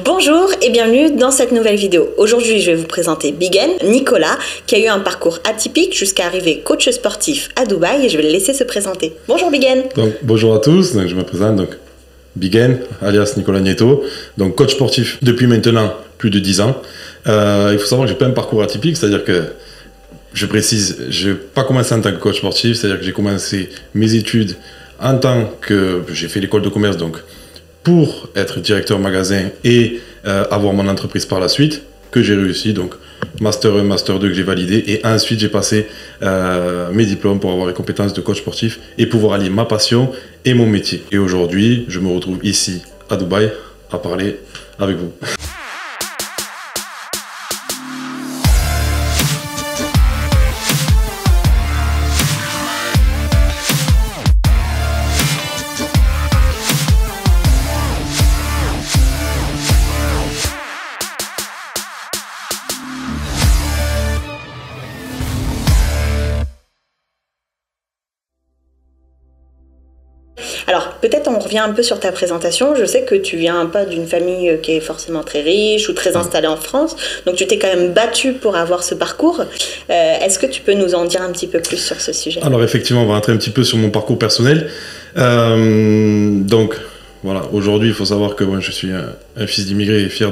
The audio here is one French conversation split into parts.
Bonjour et bienvenue dans cette nouvelle vidéo. Aujourd'hui, je vais vous présenter Bigen, Nicolas, qui a eu un parcours atypique jusqu'à arriver coach sportif à Dubaï et je vais le laisser se présenter. Bonjour Bigen. Donc, bonjour à tous, je me présente, Bigen, alias Nicolas Nieto, donc coach sportif depuis maintenant plus de 10 ans. Il faut savoir que j'ai pas un parcours atypique, c'est-à-dire que, je précise, je n'ai pas commencé en tant que coach sportif, c'est-à-dire que j'ai commencé mes études en tant que... J'ai fait l'école de commerce, donc pour être directeur magasin et avoir mon entreprise par la suite, que j'ai réussi, donc Master 1, Master 2 que j'ai validé, et ensuite j'ai passé mes diplômes pour avoir les compétences de coach sportif et pouvoir allier ma passion et mon métier. Et aujourd'hui, je me retrouve ici à Dubaï à parler avec vous. Alors, peut-être on revient un peu sur ta présentation. Je sais que tu viens pas d'une famille qui est forcément très riche ou très installée en France. Donc, tu t'es quand même battu pour avoir ce parcours. Est-ce que tu peux nous en dire un petit peu plus sur ce sujet? Alors, effectivement, on va rentrer un petit peu sur mon parcours personnel. Donc, voilà, aujourd'hui, il faut savoir que je suis un fils d'immigré et fier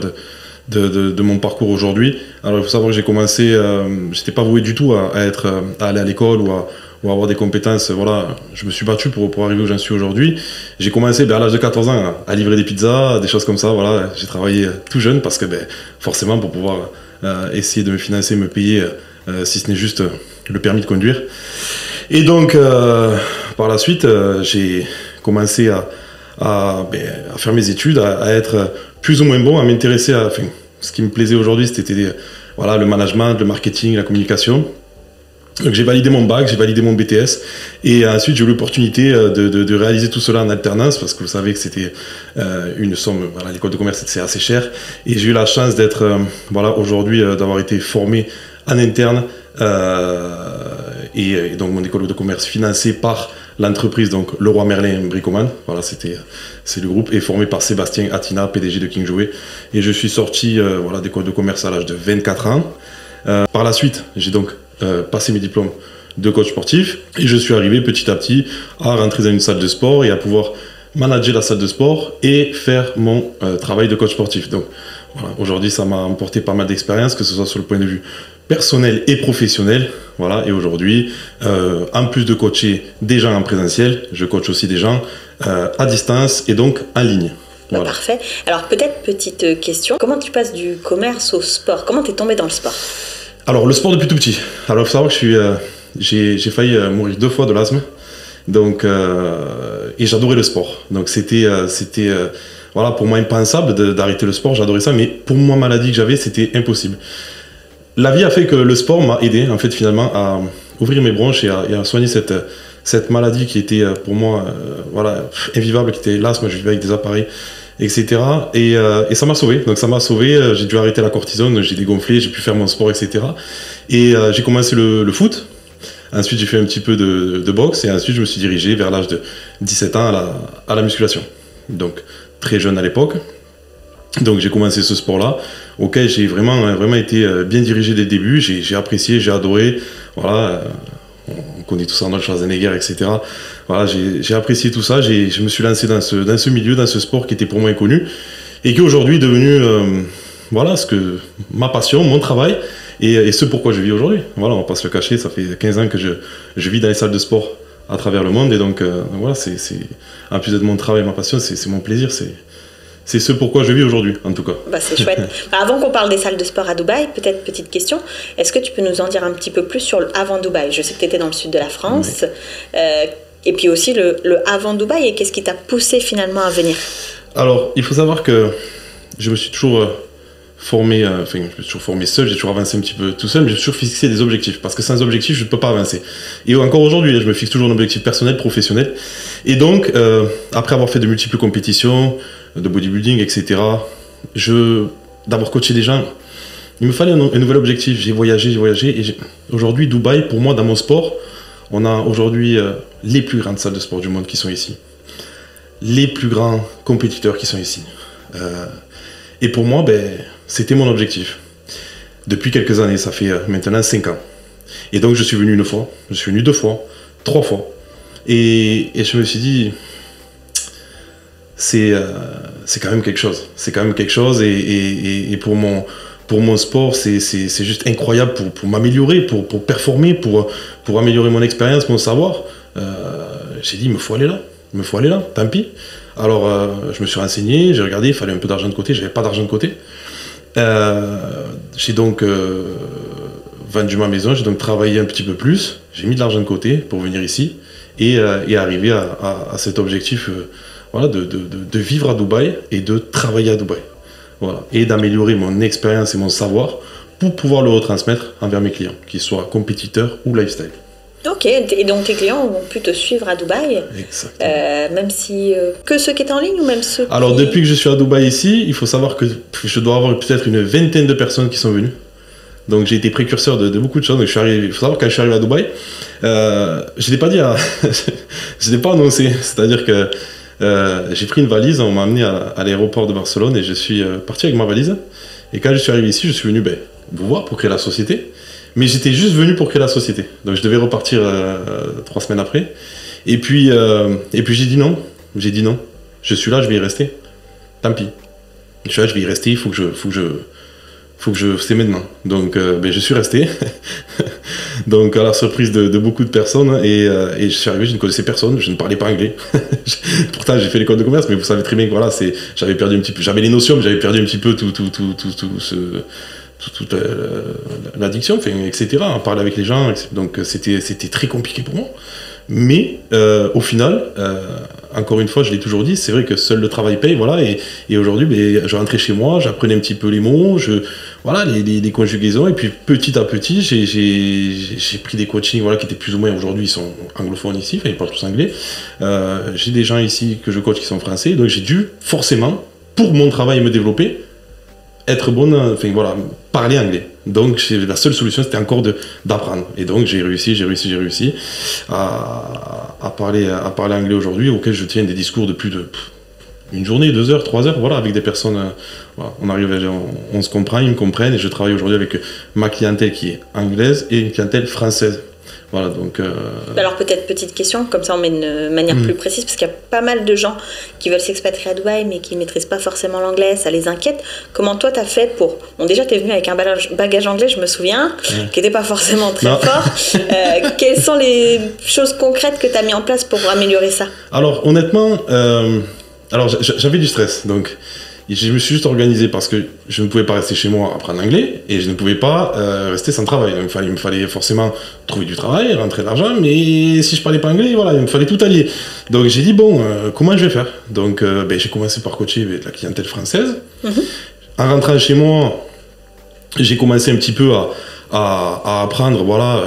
de mon parcours aujourd'hui. Alors, il faut savoir que j'ai commencé, je n'étais pas voué du tout à aller à l'école ou avoir des compétences. Voilà, je me suis battu pour arriver où j'en suis aujourd'hui. J'ai commencé à l'âge de 14 ans à livrer des pizzas, des choses comme ça. Voilà, j'ai travaillé tout jeune parce que forcément pour pouvoir essayer de me financer, me payer, si ce n'est juste le permis de conduire. Et donc par la suite, j'ai commencé à faire mes études, à être plus ou moins bon, à m'intéresser à... Enfin, ce qui me plaisait aujourd'hui, c'était le management, le marketing, la communication. Donc j'ai validé mon bac, j'ai validé mon BTS et ensuite j'ai eu l'opportunité de réaliser tout cela en alternance parce que vous savez que c'était une somme, l'école de commerce c'est assez cher et j'ai eu la chance d'être aujourd'hui d'avoir été formé en interne et donc mon école de commerce financée par l'entreprise donc Leroy Merlin Bricoman, c'est le groupe, est formé par Sébastien Attina, PDG de King Jouet, et je suis sorti d'école de commerce à l'âge de 24 ans. Par la suite, j'ai donc passé mes diplômes de coach sportif et je suis arrivé petit à petit à rentrer dans une salle de sport et à pouvoir manager la salle de sport et faire mon travail de coach sportif. Donc voilà, aujourd'hui ça m'a apporté pas mal d'expérience, que ce soit sur le point de vue personnel et professionnel. Voilà, et aujourd'hui, en plus de coacher des gens en présentiel, je coach aussi des gens à distance et donc en ligne. Voilà. Parfait. Alors peut-être petite question, comment tu passes du commerce au sport? Comment tu es tombé dans le sport? Alors le sport depuis tout petit. Alors il faut savoir que j'ai failli mourir 2 fois de l'asthme. Donc et j'adorais le sport. Donc c'était pour moi impensable d'arrêter le sport. J'adorais ça, mais pour moi maladie que j'avais, c'était impossible. La vie a fait que le sport m'a aidé en fait finalement à ouvrir mes bronches et à soigner cette maladie qui était pour moi invivable, qui était l'asthme. Je vivais avec des appareils, etc. Et ça m'a sauvé. Donc ça m'a sauvé. J'ai dû arrêter la cortisone, j'ai dégonflé, j'ai pu faire mon sport, etc. Et j'ai commencé le foot. Ensuite, j'ai fait un petit peu de boxe et ensuite, je me suis dirigé vers l'âge de 17 ans à la musculation. Donc très jeune à l'époque. Donc j'ai commencé ce sport-là, auquel j'ai vraiment été bien dirigé dès le début. J'ai apprécié, j'ai adoré. Voilà. On connaît tout ça, Arnold Schwarzenegger, etc. Voilà, j'ai apprécié tout ça. Je me suis lancé dans ce milieu, dans ce sport qui était pour moi inconnu et qui aujourd'hui est devenu ma passion, mon travail et ce pourquoi je vis aujourd'hui. Voilà, on va pas se le cacher, ça fait 15 ans que je vis dans les salles de sport à travers le monde et donc voilà, en plus d'être mon travail, ma passion, c'est mon plaisir, c'est ce pourquoi je vis aujourd'hui, en tout cas. C'est chouette. Avant qu'on parle des salles de sport à Dubaï, peut-être petite question, est-ce que tu peux nous en dire un petit peu plus sur le avant Dubaï? Je sais que tu étais dans le sud de la France, oui. Et puis aussi le avant Dubaï, et qu'est-ce qui t'a poussé finalement à venir? Alors, il faut savoir que je me suis toujours formé seul, j'ai toujours avancé un petit peu tout seul, mais j'ai toujours fixé des objectifs, parce que sans objectif, je ne peux pas avancer. Et encore aujourd'hui, je me fixe toujours un objectif personnel, professionnel. Et donc, après avoir fait de multiples compétitions, de bodybuilding, etc., d'avoir coaché des gens, il me fallait un nouvel objectif. J'ai voyagé, et aujourd'hui, Dubaï, pour moi, dans mon sport, on a aujourd'hui les plus grandes salles de sport du monde qui sont ici. Les plus grands compétiteurs qui sont ici. Et pour moi, ben, c'était mon objectif. Depuis quelques années, ça fait maintenant 5 ans. Et donc je suis venu 1 fois, je suis venu 2 fois, 3 fois. Et je me suis dit, c'est quand même quelque chose. C'est quand même quelque chose. Et pour mon sport, c'est juste incroyable pour m'améliorer, pour performer, pour améliorer mon expérience, mon savoir. J'ai dit, il me faut aller là, tant pis. Alors, je me suis renseigné, j'ai regardé, il fallait un peu d'argent de côté, j'avais pas d'argent de côté. J'ai donc vendu ma maison, j'ai donc travaillé un petit peu plus, j'ai mis de l'argent de côté pour venir ici et arriver à cet objectif voilà, de vivre à Dubaï et de travailler à Dubaï. Voilà. Et d'améliorer mon expérience et mon savoir pour pouvoir le retransmettre envers mes clients, qu'ils soient compétiteurs ou lifestyle. Ok, et donc tes clients vont pu te suivre à Dubaï. Exactement. Même si... que ceux qui étaient en ligne ou même ceux Alors qui... depuis que je suis à Dubaï ici, il faut savoir que je dois avoir peut-être une vingtaine de personnes qui sont venues. Donc j'ai été précurseur de beaucoup de choses. Donc, il faut savoir que quand je suis arrivé à Dubaï, je ne l'ai pas dit je ne l'ai pas annoncé. C'est-à-dire que j'ai pris une valise, on m'a amené à l'aéroport de Barcelone et je suis parti avec ma valise. Et quand je suis arrivé ici, je suis venu vous voir pour créer la société. Mais j'étais juste venu pour créer la société. Donc je devais repartir 3 semaines après. Et puis j'ai dit non. J'ai dit non. Je suis là, je vais y rester. Tant pis. Je suis là, je vais y rester. Il faut que je c'est maintenant. Donc je suis resté. Donc à la surprise de beaucoup de personnes. Et je suis arrivé, je ne connaissais personne. Je ne parlais pas anglais. Pourtant j'ai fait l'école de commerce, mais vous savez très bien que voilà, j'avais perdu un petit peu. J'avais les notions, mais j'avais perdu un petit peu toute l'addiction, etc. En parler avec les gens, donc c'était très compliqué pour moi. Mais au final, encore une fois, je l'ai toujours dit, c'est vrai que seul le travail paye, voilà. Et aujourd'hui, je rentrais chez moi, j'apprenais un petit peu les mots, voilà, les conjugaisons, et puis petit à petit, j'ai pris des coachings, voilà, qui étaient plus ou moins aujourd'hui, ils sont anglophones ici, enfin ils parlent tous anglais. J'ai des gens ici que je coach qui sont français, donc j'ai dû forcément, pour mon travail me développer, être bonne, enfin voilà, parler anglais. Donc la seule solution c'était encore d'apprendre. Et donc j'ai réussi à parler anglais aujourd'hui, auquel je tiens des discours de plus de 1 journée, 2 heures, 3 heures, voilà, avec des personnes, voilà, on se comprend, ils me comprennent, et je travaille aujourd'hui avec ma clientèle qui est anglaise et une clientèle française. Voilà, donc... Alors peut-être petite question, comme ça on met une manière plus précise, parce qu'il y a pas mal de gens qui veulent s'expatrier à Dubaï, mais qui ne maîtrisent pas forcément l'anglais, ça les inquiète. Comment toi t'as fait pour... Bon déjà t'es venu avec un bagage anglais, je me souviens, qui n'était pas forcément très fort. Quelles sont les choses concrètes que t'as mis en place pour améliorer ça? Alors honnêtement, j'avais du stress, donc... Je me suis juste organisé parce que je ne pouvais pas rester chez moi à apprendre l'anglais et je ne pouvais pas rester sans travail. Donc, il me fallait forcément trouver du travail, rentrer de l'argent, mais si je parlais pas anglais, voilà, il me fallait tout allier. Donc j'ai dit, bon, comment je vais faire? Donc j'ai commencé par coacher avec la clientèle française. En rentrant chez moi, j'ai commencé un petit peu à apprendre voilà,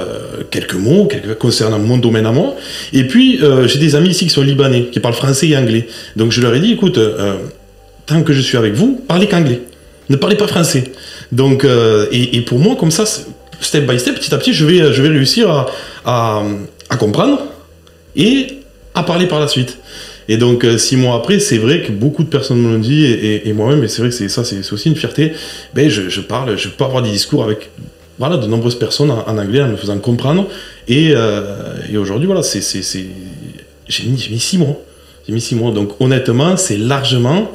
quelques mots concernant mon domaine à moi. Et puis j'ai des amis ici qui sont libanais, qui parlent français et anglais. Donc je leur ai dit, écoute... tant que je suis avec vous, parlez qu'anglais. Ne parlez pas français. Donc, et pour moi, comme ça, step by step, petit à petit, je vais réussir à comprendre et à parler par la suite. Et donc, 6 mois après, c'est vrai que beaucoup de personnes me l'ont dit, et moi-même, et c'est vrai que c'est aussi une fierté, je peux avoir des discours avec voilà, de nombreuses personnes en anglais en me faisant comprendre. Et aujourd'hui, voilà, j'ai mis 6 mois. J'ai mis 6 mois. Donc, honnêtement, c'est largement...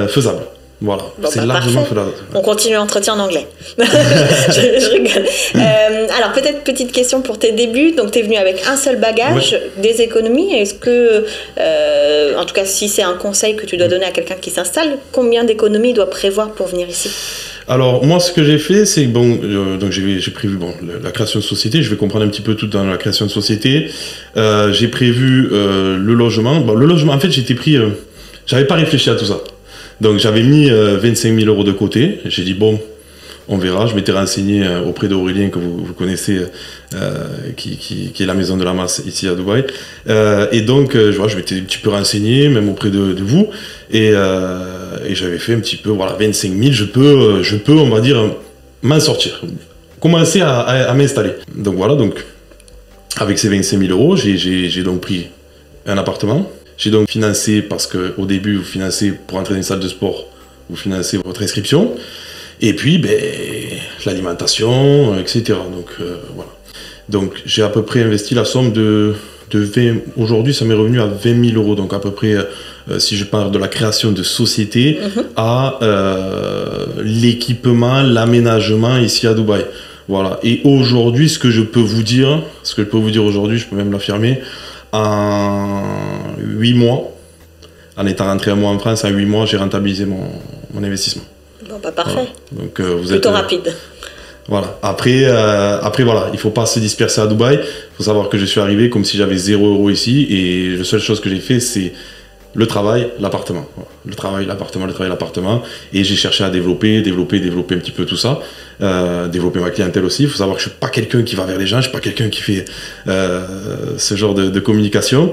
faisable. Voilà, bon, c'est largement faisable. On continue l'entretien en anglais. je rigole. Alors, peut-être petite question pour tes débuts. Donc, tu es venu avec un seul bagage, des économies. Est-ce que, en tout cas, si c'est un conseil que tu dois donner à quelqu'un qui s'installe, combien d'économies il doit prévoir pour venir ici? Alors, moi, ce que j'ai fait, c'est donc j'ai prévu la création de société. Je vais comprendre un petit peu tout dans la création de société. J'ai prévu le logement. Le logement, en fait, j'avais pas réfléchi à tout ça. Donc j'avais mis 25 000 € de côté. J'ai dit bon, on verra. Je m'étais renseigné auprès d'Aurélien que vous connaissez, qui est la maison de la masse ici à Dubaï. Et donc je m'étais un petit peu renseigné, même auprès de vous. Et j'avais fait un petit peu, voilà, 25 000. Je peux, on va dire, m'en sortir. Commencer à m'installer. Donc voilà, donc avec ces 25 000 €, j'ai donc pris un appartement. J'ai donc financé, parce qu'au début, vous financez pour entrer dans une salle de sport vous financez votre inscription. Et puis, l'alimentation, etc. Donc, voilà. Donc, j'ai à peu près investi la somme de 20... Aujourd'hui, ça m'est revenu à 20 000 euros. Donc, à peu près, si je parle de la création de société, à l'équipement, l'aménagement ici à Dubaï. Voilà. Et aujourd'hui, ce que je peux vous dire aujourd'hui, je peux même l'affirmer, en 8 mois, en étant rentré un mois en France, en 8 mois, j'ai rentabilisé mon investissement. Bon, parfait. Voilà. Donc, vous plutôt êtes rapide. Voilà. Après, voilà, il ne faut pas se disperser à Dubaï. Il faut savoir que je suis arrivé comme si j'avais 0 € ici. Et la seule chose que j'ai fait, c'est le travail, l'appartement. Voilà. Le travail, l'appartement. Et j'ai cherché à développer un petit peu tout ça. Développer ma clientèle aussi. Il faut savoir que je ne suis pas quelqu'un qui va vers les gens. Je ne suis pas quelqu'un qui fait ce genre de communication.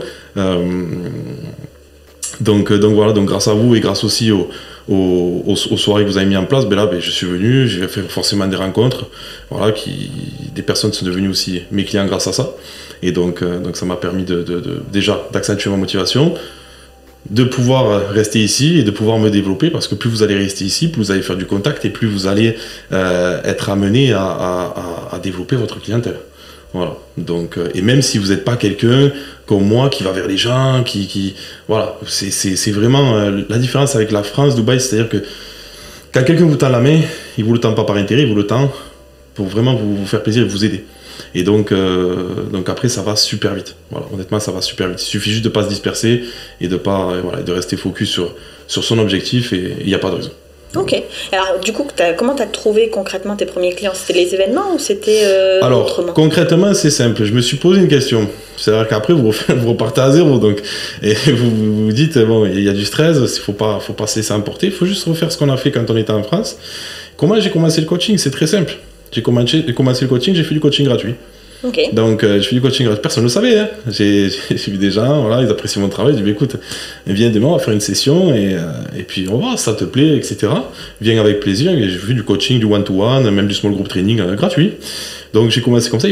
Donc voilà, donc grâce à vous et grâce aussi aux soirées que vous avez mis en place, je suis venu, j'ai fait forcément des rencontres, voilà, des personnes sont devenues aussi mes clients grâce à ça. Et donc ça m'a permis déjà d'accentuer ma motivation, de pouvoir rester ici et de pouvoir me développer, parce que plus vous allez rester ici, plus vous allez faire du contact et plus vous allez être amené à développer votre clientèle. Voilà. Donc, et même si vous n'êtes pas quelqu'un comme moi qui va vers les gens, voilà, c'est vraiment la différence avec la France, Dubaï, c'est-à-dire que quand quelqu'un vous tend la main, il vous le tend pas par intérêt, il vous le tend pour vraiment vous faire plaisir et vous aider. Et donc après ça va super vite. Voilà, honnêtement ça va super vite. Il suffit juste de pas se disperser et de rester focus sur son objectif et il n'y a pas de raison. Ok. Alors, du coup, comment tu as trouvé concrètement tes premiers clients? C'était les événements ou c'était Alors, autrement? concrètement, c'est simple. Je me suis posé une question. C'est-à-dire qu'après, vous repartez à zéro. Donc, et vous vous dites, bon, il y a du stress, il ne faut pas se laisser emporter. Il faut juste refaire ce qu'on a fait quand on était en France. Comment j'ai commencé le coaching? C'est très simple. J'ai commencé le coaching, j'ai fait du coaching gratuit. Okay. Donc, je fais du coaching gratuit. Personne ne le savait. Hein. J'ai vu des gens, voilà, ils apprécient mon travail. Ils disent, écoute, viens demain, on va faire une session et puis on va voir si ça te plaît, etc. Viens avec plaisir. J'ai fait du coaching, du one-to-one, même du small group training gratuit. Donc, j'ai commencé comme ça.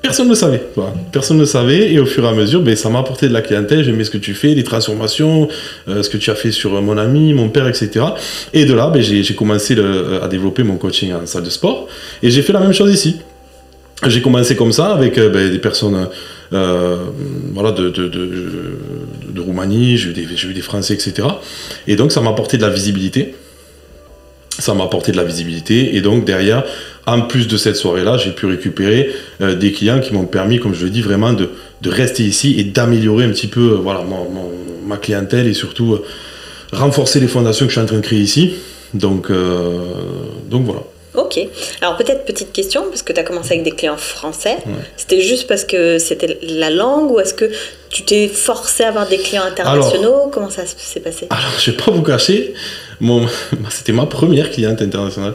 Personne ne le savait. Voilà. Personne ne le savait. Et au fur et à mesure, ça m'a apporté de la clientèle. J'aimais ce que tu fais, les transformations, ce que tu as fait sur mon ami, mon père, etc. Et de là, j'ai commencé à développer mon coaching en salle de sport. Et j'ai fait la même chose ici. J'ai commencé comme ça avec des personnes voilà, de Roumanie, j'ai eu des Français, etc. Et donc ça m'a apporté de la visibilité. Et donc derrière, en plus de cette soirée-là, j'ai pu récupérer des clients qui m'ont permis, comme je le dis, vraiment de rester ici et d'améliorer un petit peu voilà, ma clientèle et surtout renforcer les fondations que je suis en train de créer ici. Donc voilà. Ok. Alors peut-être petite question, parce que tu as commencé avec des clients français. Ouais. C'était juste parce que c'était la langue ou est-ce que tu t'es forcé à avoir des clients internationaux? Comment ça s'est passé? Alors, je vais pas vous cacher, c'était ma première cliente internationale.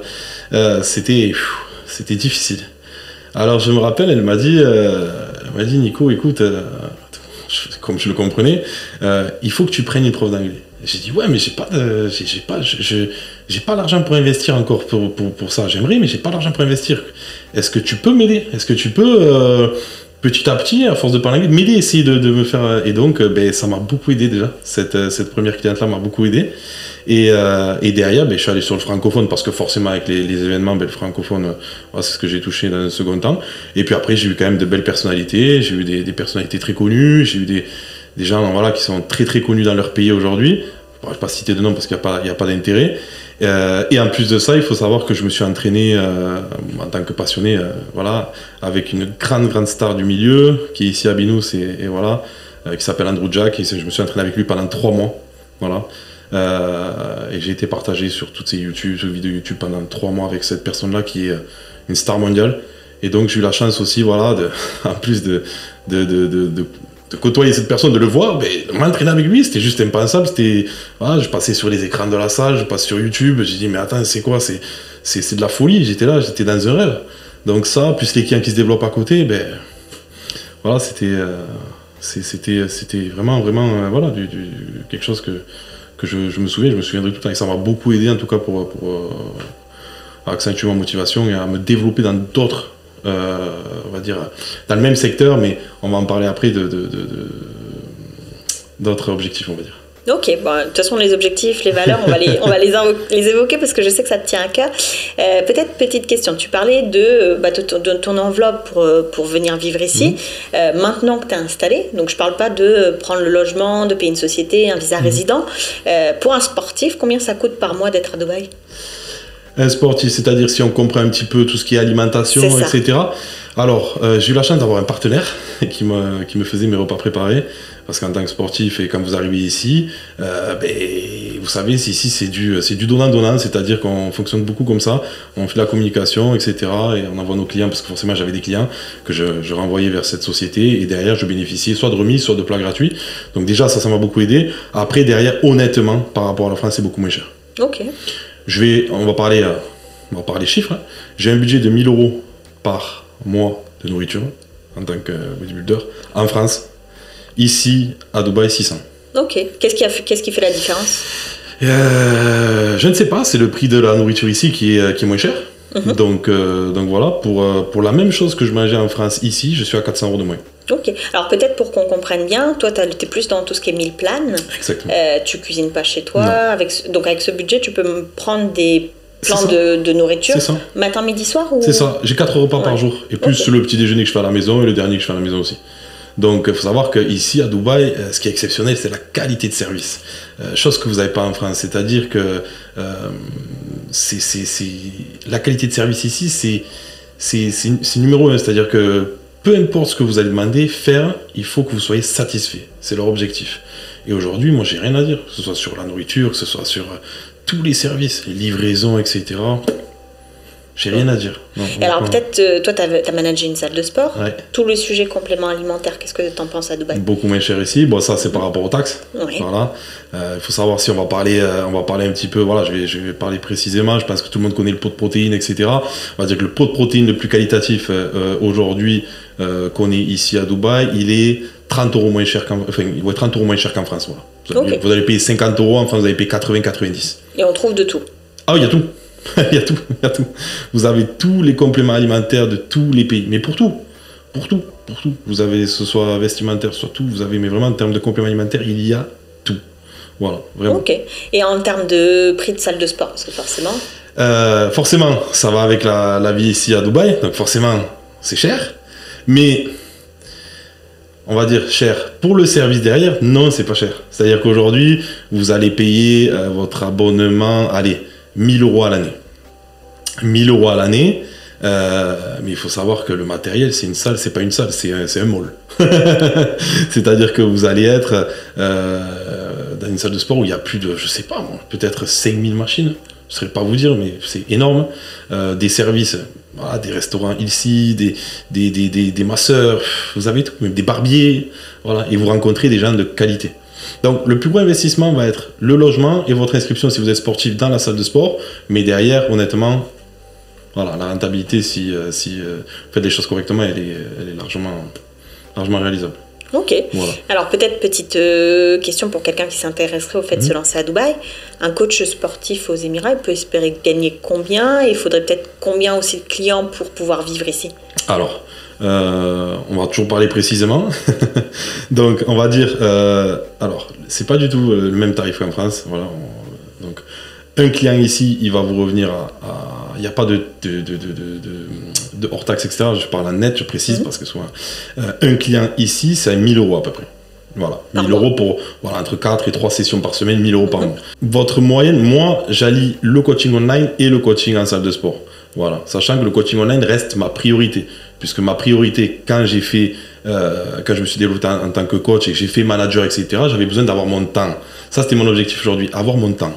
C'était difficile. Alors, je me rappelle, elle m'a dit Nico, écoute, comme je le comprenais, il faut que tu prennes une prof d'anglais. J'ai dit ouais, mais j'ai pas l'argent pour investir encore pour ça. J'aimerais, mais j'ai pas l'argent pour investir. Est-ce que tu peux m'aider? Est-ce que tu peux petit à petit, à force de parler anglais, m'aider, essayer de me faire. Et donc, ça m'a beaucoup aidé déjà. Cette première cliente-là m'a beaucoup aidé. Et derrière, je suis allé sur le francophone parce que forcément avec les événements, le francophone, c'est ce que j'ai touché dans un second temps. Et puis après, j'ai eu quand même de belles personnalités. J'ai eu des personnalités très connues. J'ai eu des gens voilà, qui sont très très connus dans leur pays aujourd'hui. Je ne vais pas citer de nom parce qu'il n'y a pas d'intérêt. Et en plus de ça, il faut savoir que je me suis entraîné en tant que passionné voilà, avec une grande star du milieu qui est ici à Binous et voilà, qui s'appelle Andrew Jack. Et je me suis entraîné avec lui pendant 3 mois. Voilà. Et j'ai été partagé sur toutes ces vidéos YouTube pendant 3 mois avec cette personne-là qui est une star mondiale. Et donc j'ai eu la chance aussi, voilà, en plus de côtoyer cette personne, de le voir, m'entraîner avec lui, c'était juste impensable. Voilà, je passais sur les écrans de la salle, je passe sur YouTube, j'ai dit mais attends, c'est quoi, c'est de la folie, j'étais dans un rêve. Donc ça, plus les clients qui se développent à côté, voilà, c'était vraiment voilà, quelque chose que je me souviendrai tout le temps, et ça m'a beaucoup aidé en tout cas pour accentuer ma motivation et à me développer dans d'autres on va dire dans le même secteur, mais on va en parler après d'autres objectifs, on va dire. Ok, bon, de toute façon, les objectifs, les valeurs, on va les évoquer parce que je sais que ça te tient à cœur. Peut-être petite question, tu parlais de ton enveloppe pour venir vivre ici. Maintenant que tu es installé, donc je ne parle pas de prendre le logement, de payer une société, un visa résident. Pour un sportif, combien ça coûte par mois d'être à Dubaï? Un sportif, c'est-à-dire si on comprend un petit peu tout ce qui est alimentation, etc. Alors, j'ai eu la chance d'avoir un partenaire qui me faisait mes repas préparés. Parce qu'en tant que sportif, et quand vous arrivez ici, vous savez, ici c'est du donnant-donnant, c'est-à-dire qu'on fonctionne beaucoup comme ça. On fait la communication, etc. Et on envoie nos clients, parce que forcément j'avais des clients que je renvoyais vers cette société. Et derrière, je bénéficiais soit de remises, soit de plats gratuits. Donc déjà, ça m'a beaucoup aidé. Après, derrière, honnêtement, par rapport à la France, c'est beaucoup moins cher. Ok. On va parler chiffres. J'ai un budget de 1 000 € par mois de nourriture en tant que bodybuilder en France. Ici, à Dubaï, 600. Ok. Qu'est-ce qui fait la différence? Je ne sais pas, c'est le prix de la nourriture ici qui est moins cher. Donc voilà, pour la même chose que je mangeais en France ici, je suis à 400 € de moins. Ok. Alors peut-être pour qu'on comprenne bien, toi tu es plus dans tout ce qui est meal plan. Exactement. Tu cuisines pas chez toi. Donc avec ce budget, tu peux me prendre des plans de nourriture. C'est ça. Matin, midi, soir ou... C'est ça. J'ai 4 repas par jour. Et plus le petit déjeuner que je fais à la maison et le dernier que je fais à la maison aussi. Donc, il faut savoir qu'ici, à Dubaï, ce qui est exceptionnel, c'est la qualité de service. Chose que vous n'avez pas en France. C'est-à-dire que la qualité de service ici, c'est numéro 1. C'est-à-dire que peu importe ce que vous allez demander, faire, il faut que vous soyez satisfait. C'est leur objectif. Et aujourd'hui, moi, j'ai rien à dire. Que ce soit sur la nourriture, que ce soit sur tous les services, les livraisons, etc. J'ai rien à dire. Non, et alors peut-être, toi, tu as managé une salle de sport. Ouais. Tous les sujets compléments alimentaires, qu'est-ce que tu en penses à Dubaï? Beaucoup moins cher ici. Bon, ça, c'est par rapport aux taxes. Oui. Voilà. Faut savoir si on va parler un petit peu. Voilà, je vais parler précisément. Je pense que tout le monde connaît le pot de protéines, etc. On va dire que le pot de protéines le plus qualitatif aujourd'hui qu'on ait ici à Dubaï, il est 30 € moins cher il va être 30 € moins cher qu'en France. Voilà. Okay. Vous allez payer 50 €, en France, vous allez payer 80-90. Et on trouve de tout. Ah, il y a tout. Il y a tout. Vous avez tous les compléments alimentaires de tous les pays. Mais pour tout. Vous avez, ce soit vestimentaire, soit tout. Vous avez, mais vraiment, en termes de compléments alimentaires, il y a tout. Voilà, vraiment. Ok. Et en termes de prix de salle de sport, parce que forcément... Forcément, ça va avec la vie ici à Dubaï. Donc forcément, c'est cher. Mais... on va dire cher. Pour le service derrière, non, c'est pas cher. C'est-à-dire qu'aujourd'hui, vous allez payer votre abonnement, 1 000 € à l'année. 1 000 € à l'année, mais il faut savoir que le matériel, c'est une salle, c'est pas une salle, c'est un mall. C'est-à-dire que vous allez être dans une salle de sport où il y a plus de, je sais pas, peut-être 5000 machines. Je ne saurais pas vous dire, mais c'est énorme. Des services, voilà, des restaurants ici, des masseurs, vous avez tout, même des barbiers, voilà, et vous rencontrez des gens de qualité. Donc, le plus gros investissement va être le logement et votre inscription si vous êtes sportif dans la salle de sport. Mais derrière, honnêtement, voilà, la rentabilité, si vous faites les choses correctement, elle est largement réalisable. Ok. Voilà. Alors, peut-être petite question pour quelqu'un qui s'intéresserait au fait de se lancer à Dubaï. Un coach sportif aux Émirats, il peut espérer gagner combien? Il faudrait peut-être combien aussi de clients pour pouvoir vivre ici? Alors, on va toujours parler précisément. Donc, on va dire... alors, c'est pas du tout le même tarif qu'en France. Voilà, donc, un client ici, il va vous revenir il n'y a pas de hors-taxe, etc. Je parle en net, je précise, parce que souvent... un client ici, c'est 1 000 € à peu près. Voilà, 1 000 € pour entre 4 et 3 sessions par semaine, 1 000 € par mois. Votre moyenne, moi, j'allie le coaching online et le coaching en salle de sport. Voilà, sachant que le coaching online reste ma priorité. Puisque ma priorité, quand je me suis développé en tant que coach et que j'ai fait manager, etc., j'avais besoin d'avoir mon temps. Ça, c'était mon objectif aujourd'hui, avoir mon temps.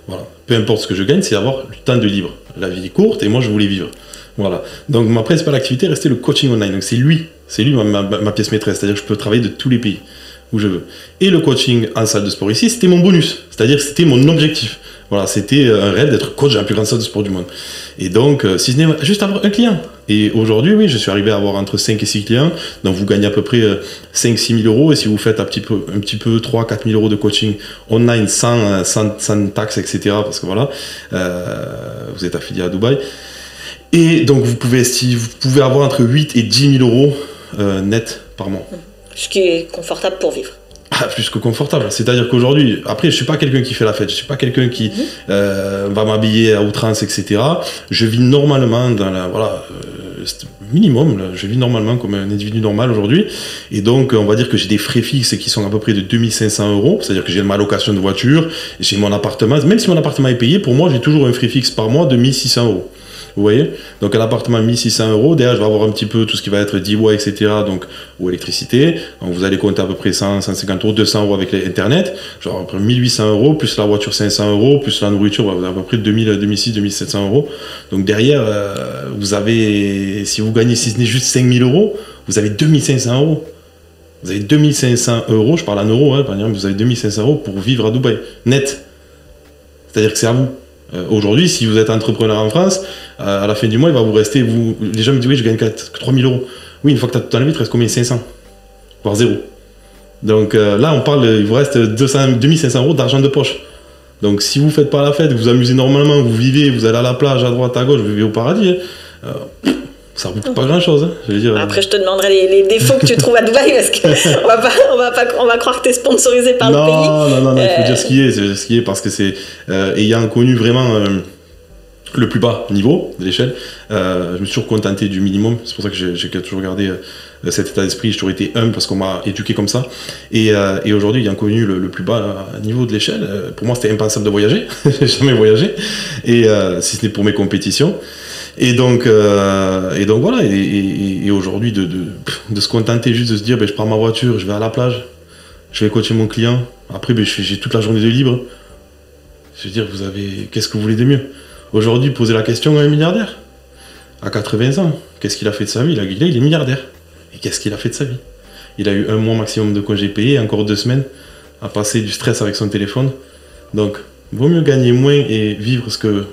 Voilà. Peu importe ce que je gagne, c'est avoir du temps de libre. La vie est courte et moi, je voulais vivre. Voilà. Donc, ma principale activité restait le coaching online. Donc, c'est lui ma pièce maîtresse. C'est-à-dire que je peux travailler de tous les pays où je veux. Et le coaching en salle de sport ici, c'était mon bonus. C'est-à-dire que c'était mon objectif. Voilà, c'était un rêve d'être coach dans la plus grande salle de sport du monde. Et donc, si ce n'est juste avoir un client. Et aujourd'hui, oui, je suis arrivé à avoir entre 5 et 6 clients. Donc, vous gagnez à peu près 5-6 000 €. Et si vous faites un petit peu 3-4 000 € de coaching online sans taxes, etc., parce que voilà, vous êtes affilié à Dubaï. Et donc, vous pouvez avoir entre 8 et 10 000 € net par mois. Ce qui est confortable pour vivre. plus que confortable. C'est-à-dire qu'aujourd'hui, après, je suis pas quelqu'un qui fait la fête, je suis pas quelqu'un qui va m'habiller à outrance, etc. Je vis normalement dans la, voilà, minimum, là, je vis normalement comme un individu normal aujourd'hui. Et donc, on va dire que j'ai des frais fixes qui sont à peu près de 2500 €. C'est-à-dire que j'ai ma location de voiture, j'ai mon appartement. Même si mon appartement est payé, pour moi, j'ai toujours un frais fixe par mois de 1600 €. Vous voyez? Donc un appartement 1600 €, derrière je vais avoir un petit peu tout ce qui va être DIY, etc. Donc, ou électricité. Donc vous allez compter à peu près 100, 150 €, 200 € avec l'internet. Genre à peu près 1800 €, plus la voiture 500 €, plus la nourriture, vous avez à peu près 2000, 2600, 2700 €. Donc derrière, vous avez, si vous gagnez, si ce n'est juste 5000 €, vous avez 2500 €. Vous avez 2500 €, je parle en euros, hein, par exemple, vous avez 2500 € pour vivre à Dubaï, net. C'est-à-dire que c'est à vous. Aujourd'hui, si vous êtes entrepreneur en France, à la fin du mois, il va vous rester. Les gens me disent oui, je gagne que 3000 €. Oui, une fois que tu as tout enlevé, il te reste combien? 500, voire 0. Donc là, on parle, il vous reste 2500 € d'argent de poche. Donc si vous ne faites pas la fête, vous vous amusez normalement, vous vivez, vous allez à la plage, à droite, à gauche, vous vivez au paradis, ça ne coûte pas grand-chose. Hein, je veux dire, après, je te demanderai les défauts que tu trouves à Dubaï, parce qu'on va croire que tu es sponsorisé par le pays. Non, il faut dire ce qui est, parce que c'est ayant connu vraiment le plus bas niveau de l'échelle, je me suis toujours contenté du minimum. C'est pour ça que j'ai toujours gardé cet état d'esprit. J'ai toujours été humble parce qu'on m'a éduqué comme ça. Et aujourd'hui, ayant connu le plus bas niveau de l'échelle, pour moi, c'était impensable de voyager. J'ai jamais voyagé, et si ce n'est pour mes compétitions. Et donc voilà, et aujourd'hui de se contenter juste de se dire, je prends ma voiture, je vais à la plage, je vais coacher mon client, après j'ai toute la journée de libre. Je veux dire, qu'est-ce que vous voulez de mieux? Aujourd'hui, posez la question à un milliardaire, à 80 ans, qu'est-ce qu'il a fait de sa vie? Il est milliardaire. Et qu'est-ce qu'il a fait de sa vie? Il a eu 1 mois maximum de congés payés, encore 2 semaines, à passer du stress avec son téléphone. Donc, vaut mieux gagner moins et vivre ce que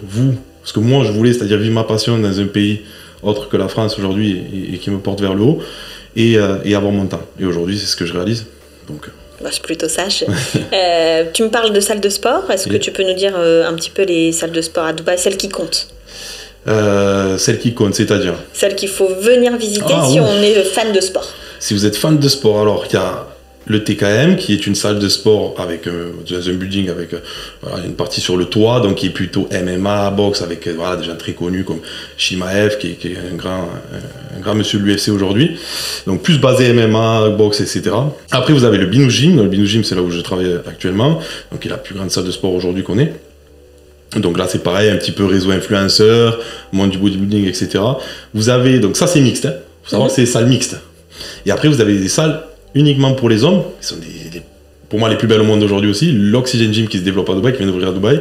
moi je voulais, c'est-à-dire vivre ma passion dans un pays autre que la France aujourd'hui et qui me porte vers le haut, et avoir mon temps. Et aujourd'hui, c'est ce que je réalise. Donc, je suis plutôt sage. Tu me parles de salles de sport. Est-ce que tu peux nous dire un petit peu les salles de sport à Dubaï, celles qui comptent? Celles qui comptent, c'est-à-dire celles qu'il faut venir visiter si on est fan de sport. Si vous êtes fan de sport, alors il y a le TKM, qui est une salle de sport avec dans un building avec une partie sur le toit, donc qui est plutôt MMA, boxe, avec des gens très connus comme Shimaev, qui est un grand monsieur de l'UFC aujourd'hui, donc plus basé MMA, boxe, etc. Après, vous avez le Binous Gym. Le Binous Gym, c'est là où je travaille actuellement, donc qui est la plus grande salle de sport aujourd'hui qu'on ait. Donc là, c'est pareil, un petit peu réseau influenceur, monde du bodybuilding, etc. Vous avez, donc ça c'est mixte, hein. Faut savoir que c'est des salles mixtes. Et après, vous avez des salles uniquement pour les hommes, qui sont pour moi les plus belles au monde aujourd'hui aussi, l'Oxygen Gym qui se développe à Dubaï, qui vient d'ouvrir à Dubaï,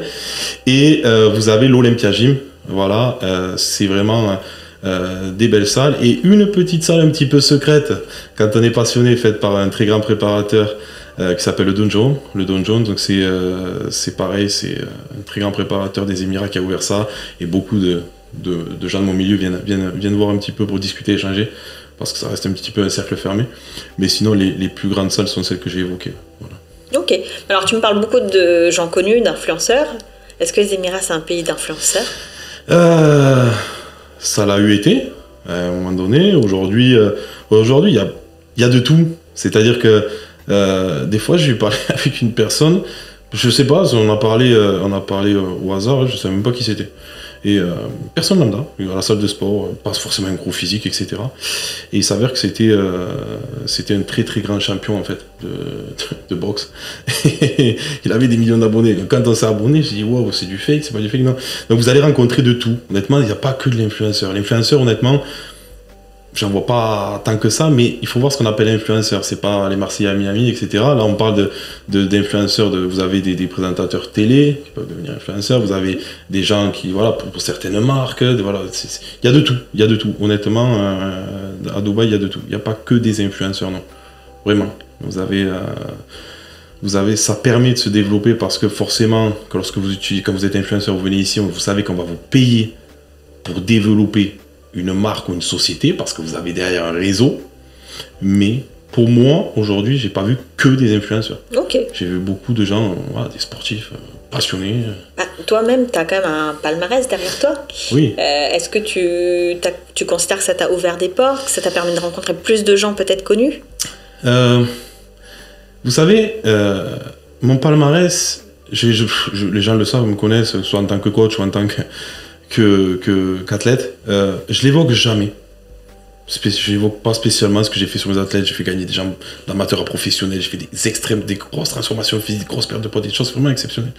et vous avez l'Olympia Gym, voilà, c'est vraiment des belles salles, et une petite salle un petit peu secrète, quand on est passionné, faite par un très grand préparateur qui s'appelle le Don John. Le Don John, donc c'est pareil, c'est un très grand préparateur des Émirats qui a ouvert ça, et beaucoup de gens de mon milieu viennent voir un petit peu pour discuter, échanger, parce que ça reste un petit peu un cercle fermé. Mais sinon, les plus grandes salles sont celles que j'ai évoquées. Voilà. Ok. Alors, tu me parles beaucoup de gens connus, d'influenceurs. Est-ce que les Émirats, c'est un pays d'influenceurs? Ça l'a eu été, à un moment donné. Aujourd'hui, il y a de tout. C'est-à-dire que des fois, j'ai parlé avec une personne, je sais pas, on a parlé au hasard, je ne savais même pas qui c'était. Et personne lambda, à la salle de sport, pas forcément un gros physique, etc. Et il s'avère que c'était un très très grand champion en fait de boxe. Il avait des millions d'abonnés. Quand on s'est abonné, j'ai dit waouh, c'est du fake, c'est pas du fake, non. Donc vous allez rencontrer de tout. Honnêtement, il n'y a pas que de l'influenceur. L'influenceur, honnêtement, j'en vois pas tant que ça, mais il faut voir ce qu'on appelle influenceur. C'est pas les Marseillais à Miami, etc. Là, on parle d'influenceurs. Vous avez des présentateurs télé qui peuvent devenir influenceurs. Vous avez des gens qui, voilà, pour certaines marques. Voilà, il y a de tout. Il y a de tout. Honnêtement, à Dubaï, il y a de tout. Il n'y a pas que des influenceurs, non. Vraiment. Vous avez, ça permet de se développer parce que forcément, quand vous êtes influenceur, vous venez ici, vous savez qu'on va vous payer pour développer une marque ou une société parce que vous avez derrière un réseau. Mais pour moi, aujourd'hui, j'ai pas vu que des influenceurs. Ok. J'ai vu beaucoup de gens, voilà, des sportifs passionnés. Toi-même, tu as quand même un palmarès derrière toi. Oui. Est-ce que tu considères que ça t'a ouvert des portes, que ça t'a permis de rencontrer plus de gens peut-être connus? Vous savez, mon palmarès, les gens le savent, me connaissent, soit en tant que coach ou en tant qu'athlète, je l'évoque jamais. Je n'évoque pas spécialement ce que j'ai fait sur mes athlètes. J'ai fait gagner des gens d'amateurs à professionnels, j'ai fait des extrêmes, des grosses transformations physiques, des grosses pertes de poids, des choses vraiment exceptionnelles.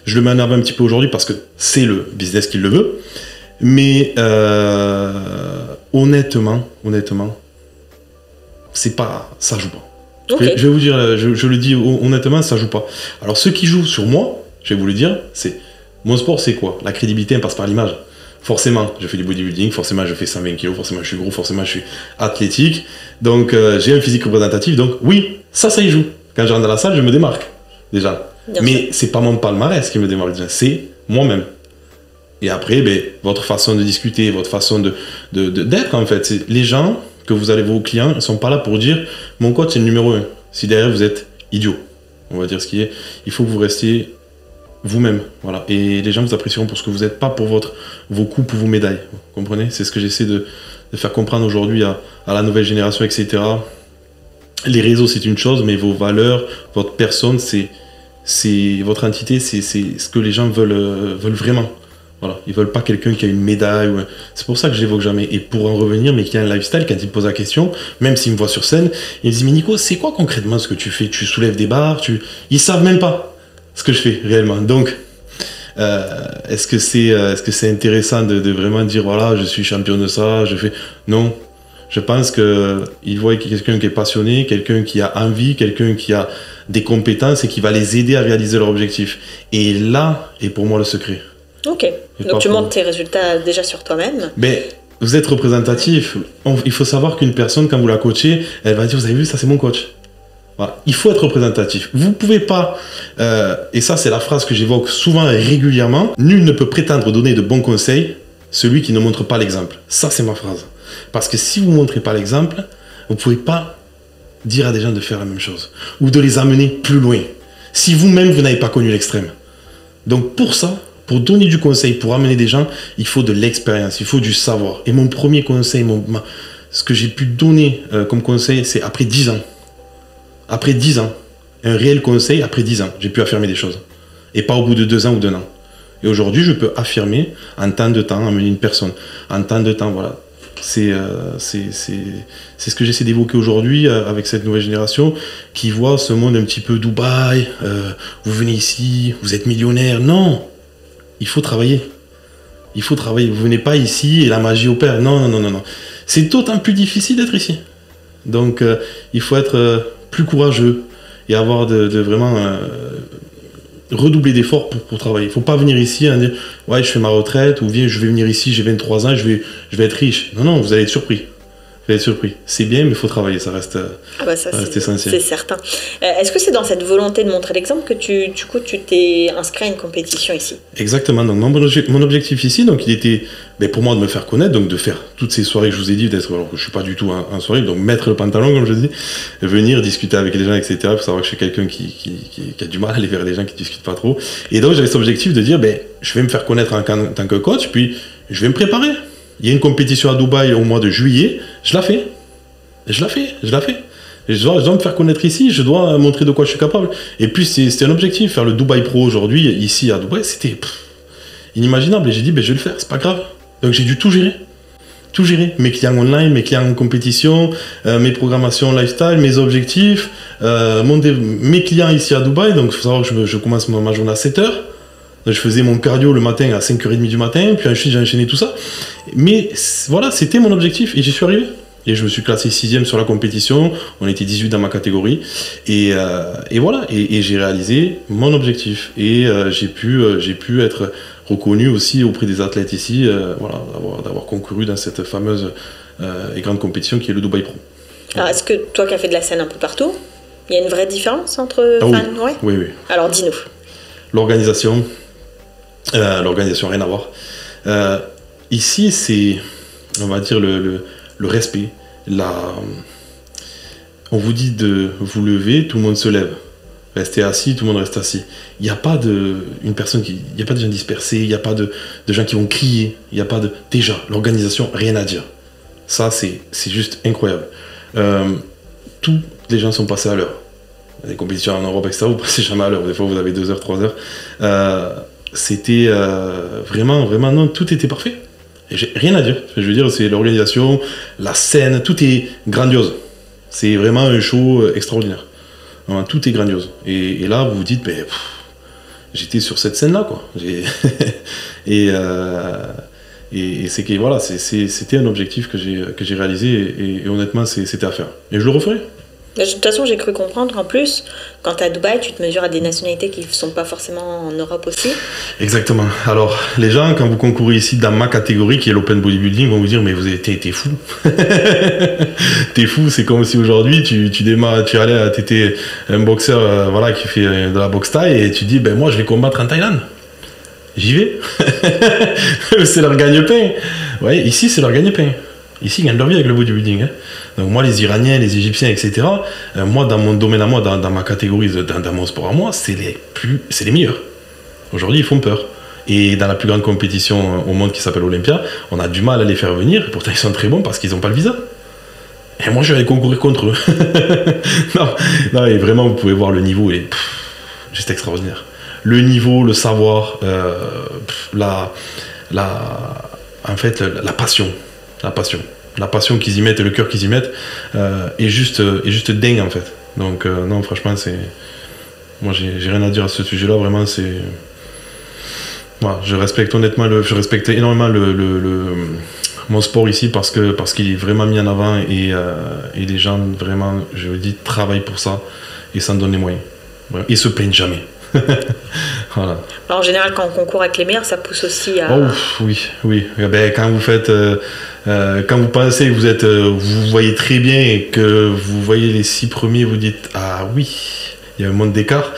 Je le mets en avant un petit peu aujourd'hui parce que c'est le business qui le veut. Mais honnêtement, c'est pas, ça joue pas. Okay. Je vais vous dire, je le dis honnêtement, ça joue pas. Alors ceux qui jouent sur moi, je vais vous le dire, c'est mon sport, c'est quoi? La crédibilité, elle passe par l'image. Forcément, je fais du bodybuilding, forcément je fais 120 kg, forcément je suis gros, forcément je suis athlétique. Donc j'ai un physique représentatif, donc oui, ça y joue. Quand je rentre dans la salle, je me démarque, déjà. Mais c'est pas mon palmarès qui me démarque déjà, c'est moi-même. Et après, votre façon de discuter, votre façon d'être en fait, c'est les gens que vous allez, vos clients, ils sont pas là pour dire mon coach c'est le numéro 1. Si derrière vous êtes idiot, on va dire ce qui est, il faut que vous restiez vous-même, voilà. Et les gens vous apprécieront pour ce que vous êtes, pas pour vos coupes ou vos médailles. Vous comprenez? C'est ce que j'essaie de faire comprendre aujourd'hui à la nouvelle génération, etc. Les réseaux, c'est une chose, mais vos valeurs, votre personne, c'est votre entité, c'est ce que les gens veulent vraiment. Voilà. Ils veulent pas quelqu'un qui a une médaille. C'est pour ça que je l'évoque jamais. Et pour en revenir, mais qui a un lifestyle, quand ils me posent la question, même s'ils me voient sur scène, ils me disent, mais Nico, c'est quoi concrètement ce que tu fais? Tu soulèves des barres, Ils savent même pas ce que je fais réellement. Donc, est-ce que c'est intéressant de vraiment dire, voilà, je suis champion de ça, je fais... Non. Je pense qu'ils voient quelqu'un qui est passionné, quelqu'un qui a envie, quelqu'un qui a des compétences et qui va les aider à réaliser leur objectif. Et là est pour moi le secret. Ok. Donc tu montres tes résultats déjà sur toi-même. Mais vous êtes représentatif. Il faut savoir qu'une personne, quand vous la coachez, elle va dire, vous avez vu, ça c'est mon coach. Voilà. Il faut être représentatif. Vous ne pouvez pas, et ça c'est la phrase que j'évoque souvent et régulièrement, nul ne peut prétendre donner de bons conseils, celui qui ne montre pas l'exemple. Ça c'est ma phrase. Parce que si vous ne montrez pas l'exemple, vous ne pouvez pas dire à des gens de faire la même chose, ou de les amener plus loin, si vous-même vous n'avez pas connu l'extrême. Donc pour ça, pour donner du conseil, pour amener des gens, il faut de l'expérience, il faut du savoir. Et mon premier conseil, ce que j'ai pu donner comme conseil, c'est après 10 ans. Après 10 ans, un réel conseil, après 10 ans, j'ai pu affirmer des choses. Et pas au bout de 2 ans ou d'1 an. Et aujourd'hui, je peux affirmer en temps de temps, amener une personne. En temps de temps, voilà. C'est ce que j'essaie d'évoquer aujourd'hui avec cette nouvelle génération qui voit ce monde un petit peu Dubaï, vous venez ici, vous êtes millionnaire. Non, il faut travailler. Il faut travailler. Vous venez pas ici et la magie opère. Non. C'est d'autant plus difficile d'être ici. Donc, il faut être plus courageux et avoir de vraiment redoubler d'efforts pour travailler. Il ne faut pas venir ici et dire « Ouais, je fais ma retraite » ou « Viens, je vais venir ici, j'ai 23 ans, je vais être riche. » Non, vous allez être surpris. Vous allez être surpris. C'est bien, mais il faut travailler, ça reste essentiel. C'est certain. Est-ce que c'est dans cette volonté de montrer l'exemple que tu t'es inscrit à une compétition ici? Exactement. Donc, mon objectif ici, donc, il était pour moi de me faire connaître, donc de faire toutes ces soirées que je vous ai dit, alors que je ne suis pas du tout en soirée, donc mettre le pantalon, comme je dis, venir discuter avec les gens, etc. Il faut savoir que je suis quelqu'un qui a du mal à aller vers les gens qui ne discutent pas trop. Et donc, j'avais cet objectif de dire, je vais me faire connaître en tant que coach, puis je vais me préparer. Il y a une compétition à Dubaï au mois de juillet, je la fais. Et je dois me faire connaître ici, je dois montrer de quoi je suis capable. Et puis c'était un objectif, faire le Dubaï Pro aujourd'hui, ici à Dubaï, c'était inimaginable. Et j'ai dit, je vais le faire, c'est pas grave. Donc j'ai dû tout gérer. Mes clients online, mes clients en compétition, mes programmations lifestyle, mes objectifs, mes clients ici à Dubaï. Donc il faut savoir que je commence ma journée à 7h. Je faisais mon cardio le matin à 5h30 du matin, puis ensuite j'ai enchaîné tout ça. Mais voilà, c'était mon objectif et j'y suis arrivé. Et je me suis classé 6e sur la compétition, on était 18 dans ma catégorie. Et voilà, et j'ai réalisé mon objectif. Et j'ai pu être reconnu aussi auprès des athlètes ici, d'avoir concouru dans cette fameuse et grande compétition qui est le Dubaï Pro. Alors est-ce que toi qui as fait de la scène un peu partout, il y a une vraie différence entre fans? Oui. Alors dis-nous. L'organisation, rien à voir. Ici, c'est, on va dire, le respect. On vous dit de vous lever, tout le monde se lève. Restez assis, tout le monde reste assis. Il n'y a pas de gens dispersés, il n'y a pas de gens qui vont crier, il n'y a pas de... Déjà, l'organisation, rien à dire. Ça, c'est juste incroyable. Tous les gens sont passés à l'heure. les compétitions en Europe, etc., vous passez jamais à l'heure. Des fois, vous avez 2 heures, 3 heures. C'était vraiment, non, tout était parfait. Et j'ai rien à dire. Je veux dire, c'est l'organisation, la scène, tout est grandiose. C'est vraiment un show extraordinaire. Vraiment, tout est grandiose. Et là, vous vous dites, ben, j'étais sur cette scène-là, quoi. Et c'est que, voilà, c'était un objectif que j'ai réalisé et honnêtement, c'était à faire. Et je le referai. De toute façon, j'ai cru comprendre qu'en plus, quand tu es à Dubaï, tu te mesures à des nationalités qui ne sont pas forcément en Europe aussi. Exactement. Alors, les gens, quand vous concourez ici dans ma catégorie, qui est l'open bodybuilding, vont vous dire, mais t'es fou. T'es fou, c'est comme si aujourd'hui, tu étais un boxeur voilà, qui fait de la boxe thaï et tu dis, ben moi, je vais combattre en Thaïlande. J'y vais. C'est leur gagne-pain. Ouais, ici, c'est leur gagne-pain. Ici, ils gagnent leur vie avec le bodybuilding. Hein. Donc moi, les Iraniens, les Égyptiens, etc., moi, dans mon domaine à moi, dans ma catégorie, dans mon sport à moi, c'est les meilleurs. Aujourd'hui, ils font peur. Et dans la plus grande compétition au monde qui s'appelle Olympia, on a du mal à les faire venir. Pourtant, ils sont très bons parce qu'ils n'ont pas le visa. Et moi, je vais concourir contre eux. non, et vraiment, vous pouvez voir le niveau, il est juste extraordinaire. Le niveau, le savoir, en fait, la passion. La passion qu'ils y mettent et le cœur qu'ils y mettent est juste dingue en fait. Donc non, franchement, moi j'ai rien à dire à ce sujet-là. Vraiment, voilà, je respecte énormément mon sport ici parce qu'il est vraiment mis en avant et les gens vraiment, je le dis, travaillent pour ça et s'en donnent les moyens. Ils se plaignent jamais. Voilà. Alors, en général, quand on concourt avec les meilleurs, ça pousse aussi à... Oh, oui. Ben, quand vous faites... quand vous pensez que vous voyez très bien et que vous voyez les 6 premiers, vous dites « Ah oui, il y a un monde d'écart »,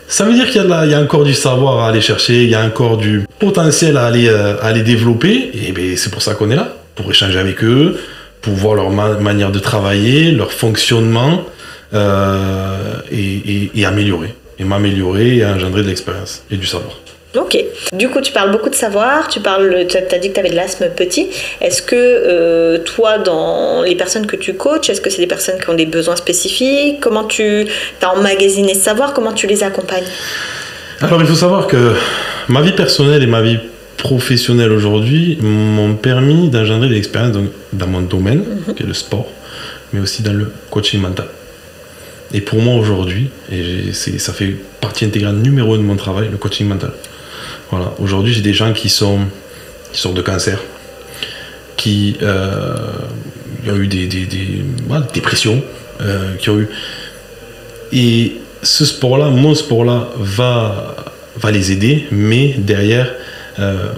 ça veut dire qu'il y a encore du savoir à aller chercher, il y a encore du potentiel à aller développer. Et ben, c'est pour ça qu'on est là, pour échanger avec eux, pour voir leur manière de travailler, leur fonctionnement et améliorer. Et m'améliorer et engendrer de l'expérience et du savoir. Ok. Du coup, tu parles beaucoup de savoir, tu as dit que tu avais de l'asthme petit. Est-ce que toi, dans les personnes que tu coaches, est-ce que c'est des personnes qui ont des besoins spécifiques? Comment tu as emmagasiné ce savoir? Comment tu les accompagnes? Alors, il faut savoir que ma vie personnelle et ma vie professionnelle aujourd'hui m'ont permis d'engendrer de l'expérience dans mon domaine, qui est le sport, mais aussi dans le coaching mental. Et pour moi aujourd'hui, ça fait partie intégrante numéro 1 de mon travail, le coaching mental. Voilà. Aujourd'hui, j'ai des gens qui sortent de cancer, qui ont eu des dépressions, qui ont eu... Et ce sport-là, mon sport-là, va les aider, mais derrière,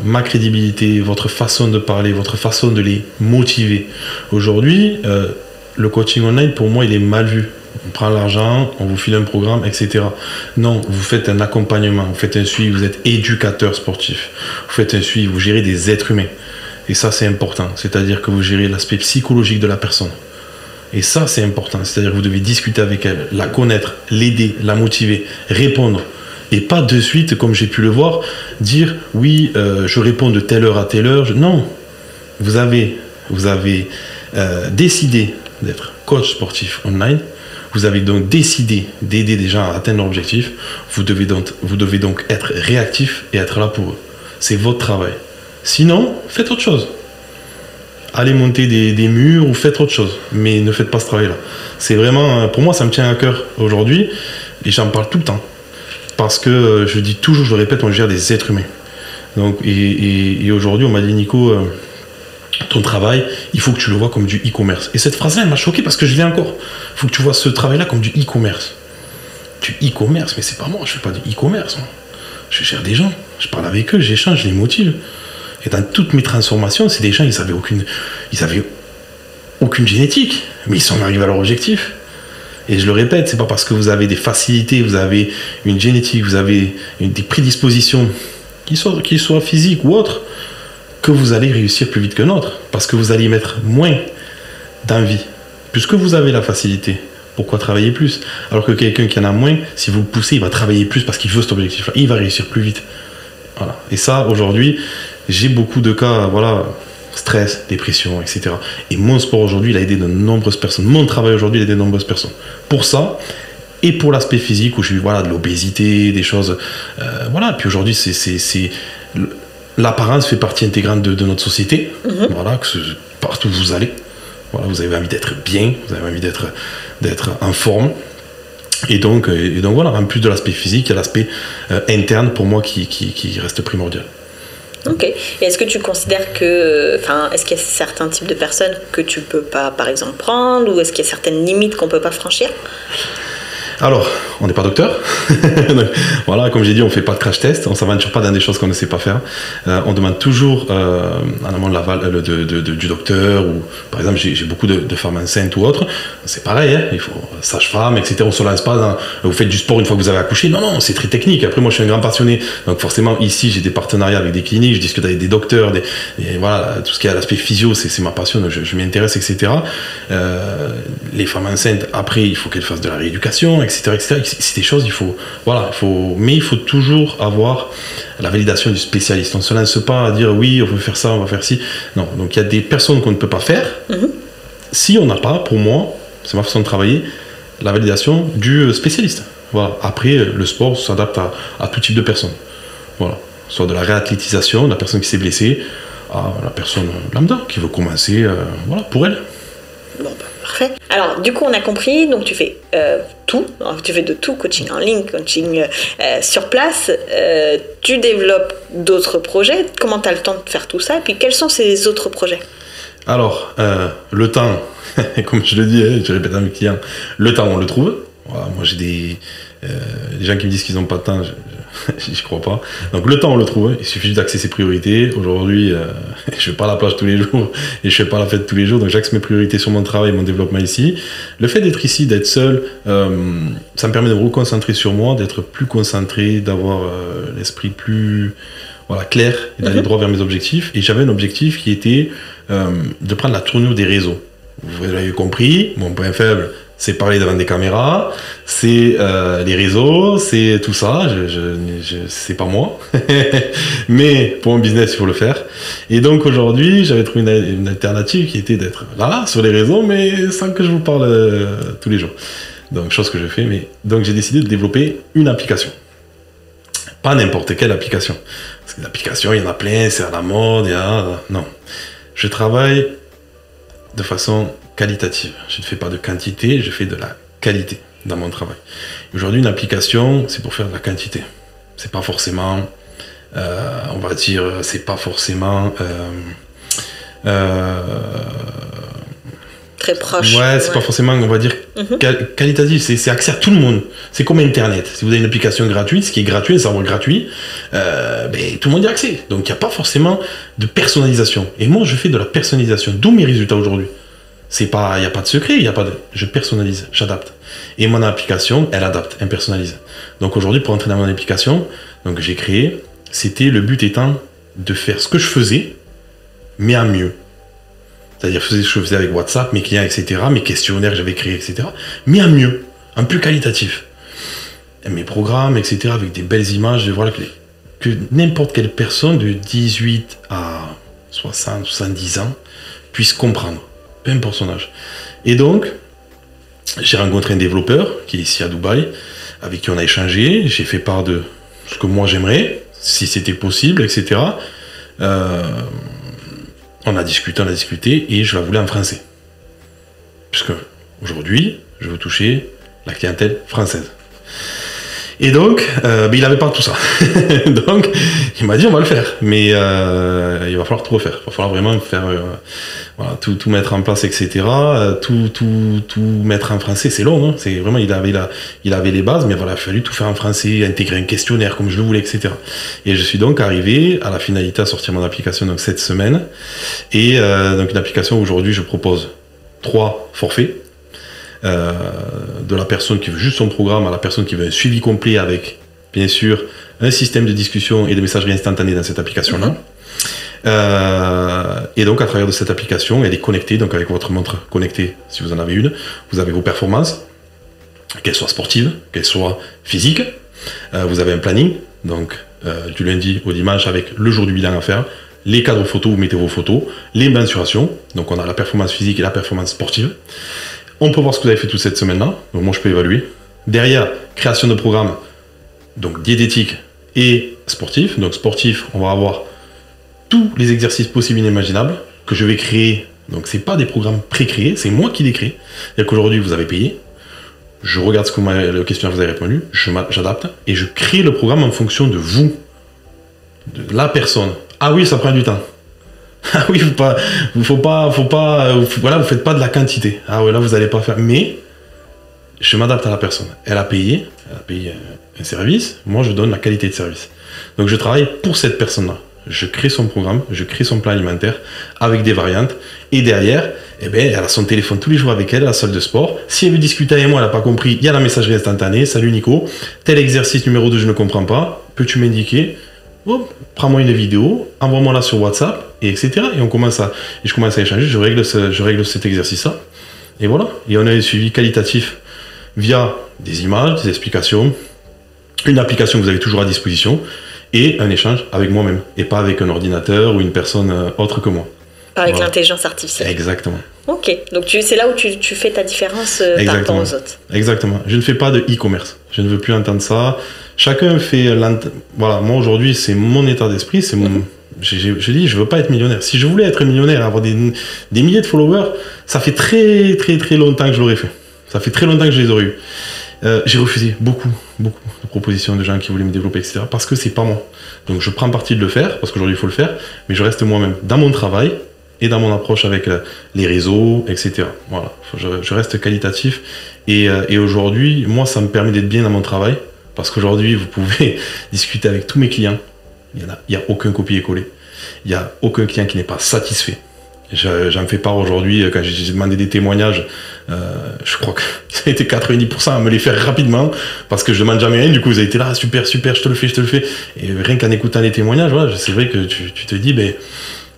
ma crédibilité, votre façon de parler, votre façon de les motiver. Aujourd'hui, le coaching online, pour moi, il est mal vu. On prend l'argent, on vous file un programme, etc. Non, vous faites un accompagnement, vous faites un suivi, vous êtes éducateur sportif. Vous faites un suivi, vous gérez des êtres humains. Et ça, c'est important. C'est-à-dire que vous gérez l'aspect psychologique de la personne. Et ça, c'est important. C'est-à-dire que vous devez discuter avec elle, la connaître, l'aider, la motiver, répondre. Et pas de suite, comme j'ai pu le voir, dire « oui, je réponds de telle heure à telle heure ». Non, vous avez décidé d'être coach sportif online. Vous avez donc décidé d'aider des gens à atteindre leur objectif. Vous devez donc être réactif et être là pour eux. C'est votre travail. Sinon, faites autre chose. Allez monter des murs ou faites autre chose. Mais ne faites pas ce travail-là. C'est vraiment, pour moi, ça me tient à cœur aujourd'hui. Et j'en parle tout le temps. Parce que je dis toujours, je le répète, on gère des êtres humains. Donc, et aujourd'hui, on m'a dit, Nico, ton travail, il faut que tu le vois comme du e-commerce. Et cette phrase-là, elle m'a choqué parce que je l'ai encore. Il faut que tu vois ce travail-là comme du e-commerce. Du e-commerce, mais c'est pas moi, je fais pas du e-commerce. Moi. Je gère des gens, je parle avec eux, j'échange, je les motive. Et dans toutes mes transformations, c'est des gens, ils avaient aucune génétique, mais ils sont arrivés à leur objectif. Et je le répète, c'est pas parce que vous avez des facilités, vous avez une génétique, vous avez des prédispositions, qu'ils soient physiques ou autres, que vous allez réussir plus vite que l'autre, parce que vous allez y mettre moins d'envie. Puisque vous avez la facilité, pourquoi travailler plus? Alors que quelqu'un qui en a moins, si vous le poussez, il va travailler plus parce qu'il veut cet objectif-là, il va réussir plus vite. Voilà. Et ça, aujourd'hui, j'ai beaucoup de cas, voilà, stress, dépression, etc. Et mon sport aujourd'hui, il a aidé de nombreuses personnes. Mon travail aujourd'hui, il a aidé de nombreuses personnes. Pour ça, et pour l'aspect physique où j'ai eu de l'obésité, des choses. Voilà, puis aujourd'hui, l'apparence fait partie intégrante de notre société. Voilà, partout où vous allez. Voilà, vous avez envie d'être bien, vous avez envie d'être en forme. Et donc voilà, en plus de l'aspect physique, il y a l'aspect interne pour moi qui reste primordial. Ok. Et est-ce que tu considères que, est-ce qu'il y a certains types de personnes que tu peux pas, par exemple, prendre, ou est-ce qu'il y a certaines limites qu'on peut pas franchir? Alors, on n'est pas docteur. Donc, voilà, comme j'ai dit, on ne fait pas de crash test, on ne s'aventure pas dans des choses qu'on ne sait pas faire. On demande toujours en amont de l'aval du docteur, ou par exemple, j'ai beaucoup de femmes enceintes ou autres. C'est pareil, hein, il faut sage-femme, etc. On ne se lance pas dans vous faites du sport une fois que vous avez accouché. Non, c'est très technique. Après, moi, je suis un grand passionné. Donc, forcément, ici, j'ai des partenariats avec des cliniques, je discute avec des docteurs, et voilà, tout ce qui est à l'aspect physio, c'est ma passion, donc je m'intéresse, etc. Les femmes enceintes, après, il faut qu'elles fassent de la rééducation, etc. C'est des choses, mais il faut toujours avoir la validation du spécialiste. On ne se lance pas à dire oui, on veut faire ça, on va faire ci. Non, donc il y a des personnes qu'on ne peut pas faire. Si on n'a pas, pour moi, c'est ma façon de travailler, la validation du spécialiste. Voilà. Après, le sport s'adapte à tout type de personnes. Voilà. Soit de la réathlétisation, de la personne qui s'est blessée, à la personne lambda qui veut commencer, pour elle. Bon, parfait. Alors, du coup, on a compris, donc tu fais tout, alors, tu fais de tout, coaching en ligne, coaching sur place, tu développes d'autres projets. Comment tu as le temps de faire tout ça? Et puis, quels sont ces autres projets? Alors, le temps, comme je le dis, je répète à mes clients, le temps, on le trouve. Voilà, moi, j'ai des gens qui me disent qu'ils n'ont pas de temps, j'y crois pas. Donc le temps on le trouve, il suffit d'axer ses priorités. Aujourd'hui, je vais pas à la plage tous les jours et je fais pas la fête tous les jours, donc j'axe mes priorités sur mon travail, mon développement ici. Le fait d'être ici, d'être seul, ça me permet de me reconcentrer sur moi, d'être plus concentré, d'avoir l'esprit plus clair et d'aller droit vers mes objectifs. Et j'avais un objectif qui était de prendre la tournure des réseaux. Vous l'avez compris, mon point faible, c'est parler devant des caméras, c'est les réseaux, c'est tout ça, c'est pas moi. Mais pour mon business, il faut le faire. Et donc aujourd'hui, j'avais trouvé une alternative qui était d'être là, sur les réseaux, mais sans que je vous parle tous les jours. Donc, chose que je fais, donc j'ai décidé de développer une application. Pas n'importe quelle application. Parce que l'application, il y en a plein, c'est à la mode, non. Je travaille de façon qualitative. Je ne fais pas de quantité, je fais de la qualité dans mon travail. Aujourd'hui, une application, c'est pour faire de la quantité. C'est pas forcément, on va dire, c'est pas forcément très proche. Ouais, c'est pas forcément, on va dire, qualitatif. C'est accès à tout le monde. C'est comme Internet. Si vous avez une application gratuite, ce qui est gratuit, un serveur gratuit, tout le monde y a accès. Donc, il n'y a pas forcément de personnalisation. Et moi, je fais de la personnalisation. D'où mes résultats aujourd'hui. Il n'y a pas de secret, je personnalise, j'adapte. Et mon application, elle adapte, elle personnalise. Donc aujourd'hui, pour entrer dans mon application, donc j'ai créé, le but étant de faire ce que je faisais, mais en mieux. C'est-à-dire ce que je faisais avec WhatsApp, mes clients, etc., mes questionnaires que j'avais créés, etc., mais en mieux, en plus qualitatif. Et mes programmes, etc., avec des belles images, voilà, que n'importe quelle personne de 18 à 60, 70 ans puisse comprendre. Peu importe son âge. Et donc, j'ai rencontré un développeur qui est ici à Dubaï, avec qui on a échangé, j'ai fait part de ce que moi j'aimerais, si c'était possible, etc. On a discuté, et je la voulais en français. Puisque aujourd'hui, je veux toucher la clientèle française. Et donc, il n'avait pas tout ça. Donc, il m'a dit, on va le faire. Mais il va falloir tout refaire. Il va falloir vraiment faire, tout mettre en place, etc. Tout mettre en français, c'est long. Hein. C'est vraiment, il avait les bases, mais il a fallu tout faire en français, intégrer un questionnaire comme je le voulais, etc. Et je suis donc arrivé à la finalité à sortir mon application donc cette semaine. Et donc une application où aujourd'hui, je propose 3 forfaits. De la personne qui veut juste son programme à la personne qui veut un suivi complet avec, bien sûr, un système de discussion et de messagerie instantanée dans cette application-là. Et donc, à travers de cette application, elle est connectée, donc avec votre montre connectée, si vous en avez une, vous avez vos performances, qu'elles soient sportives, qu'elles soient physiques. Vous avez un planning, donc du lundi au dimanche avec le jour du bilan à faire, les cadres photos, vous mettez vos photos, les mensurations, donc on a la performance physique et la performance sportive. On peut voir ce que vous avez fait toute cette semaine-là. Donc moi, je peux évaluer. Derrière, création de programmes, donc diététique et sportif. Donc sportif, on va avoir tous les exercices possibles et inimaginables que je vais créer. Donc c'est pas des programmes pré-créés, c'est moi qui les crée. C'est-à-dire qu'aujourd'hui, vous avez payé, je regarde ce que le questionnaire vous avez répondu, j'adapte et je crée le programme en fonction de vous, de la personne. Ah oui, ça prend du temps. Ah oui, voilà, vous faites pas de la quantité. Ah oui, là vous allez pas faire. Mais je m'adapte à la personne. Elle a payé un service. Moi, je donne la qualité de service. Donc, je travaille pour cette personne-là. Je crée son programme, je crée son plan alimentaire avec des variantes. Et derrière, elle a son téléphone tous les jours avec elle à la salle de sport. Si elle veut discuter avec moi, elle n'a pas compris, il y a la messagerie instantanée. Salut Nico, tel exercice numéro 2, je ne comprends pas. Peux-tu m'indiquer? Prends-moi une vidéo, envoie-moi-la sur WhatsApp, et etc. Et je commence à échanger, je règle cet exercice-là. Et voilà. Et on a un suivi qualitatif via des images, des explications, une application que vous avez toujours à disposition, et un échange avec moi-même, et pas avec un ordinateur ou une personne autre que moi. Avec l'intelligence artificielle. Exactement. Ok, donc c'est là où tu fais ta différence par rapport aux autres. Exactement. Je ne fais pas de e-commerce. Je ne veux plus entendre ça. Chacun fait... Voilà, moi aujourd'hui, c'est mon état d'esprit, c'est mon... Je dis, je veux pas être millionnaire. Si je voulais être millionnaire, avoir des milliers de followers, ça fait très très très longtemps que je l'aurais fait. Ça fait très longtemps que je les aurais eu. J'ai refusé beaucoup de propositions de gens qui voulaient me développer, etc. Parce que c'est pas moi. Donc je prends parti de le faire, parce qu'aujourd'hui il faut le faire, mais je reste moi-même dans mon travail et dans mon approche avec les réseaux, etc. Voilà, je reste qualitatif. Et aujourd'hui, moi, ça me permet d'être bien dans mon travail, parce qu'aujourd'hui, vous pouvez discuter avec tous mes clients. Il n'y a aucun copier-coller. Il n'y a aucun client qui n'est pas satisfait. J'en fais part aujourd'hui, quand j'ai demandé des témoignages, je crois que ça a été 90% à me les faire rapidement, parce que je demande jamais rien, du coup vous avez été là, super, je te le fais. Et rien qu'en écoutant les témoignages, voilà, c'est vrai que tu te dis,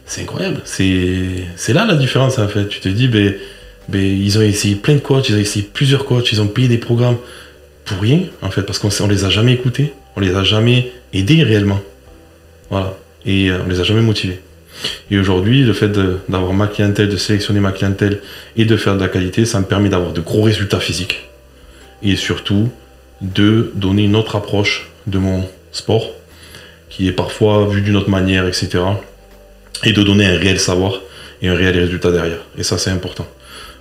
c'est incroyable, c'est là la différence en fait. Tu te dis, ils ont essayé plein de coachs, ils ont essayé plusieurs coachs, ils ont payé des programmes pour rien, en fait, parce qu'on les a jamais écoutés, on les a jamais aidés réellement. Voilà, et on les a jamais motivés. Et aujourd'hui, le fait d'avoir ma clientèle, de sélectionner ma clientèle et de faire de la qualité, ça me permet d'avoir de gros résultats physiques. Et surtout, de donner une autre approche de mon sport, qui est parfois vu d'une autre manière, etc. Et de donner un réel savoir et un réel résultat derrière. Et ça, c'est important.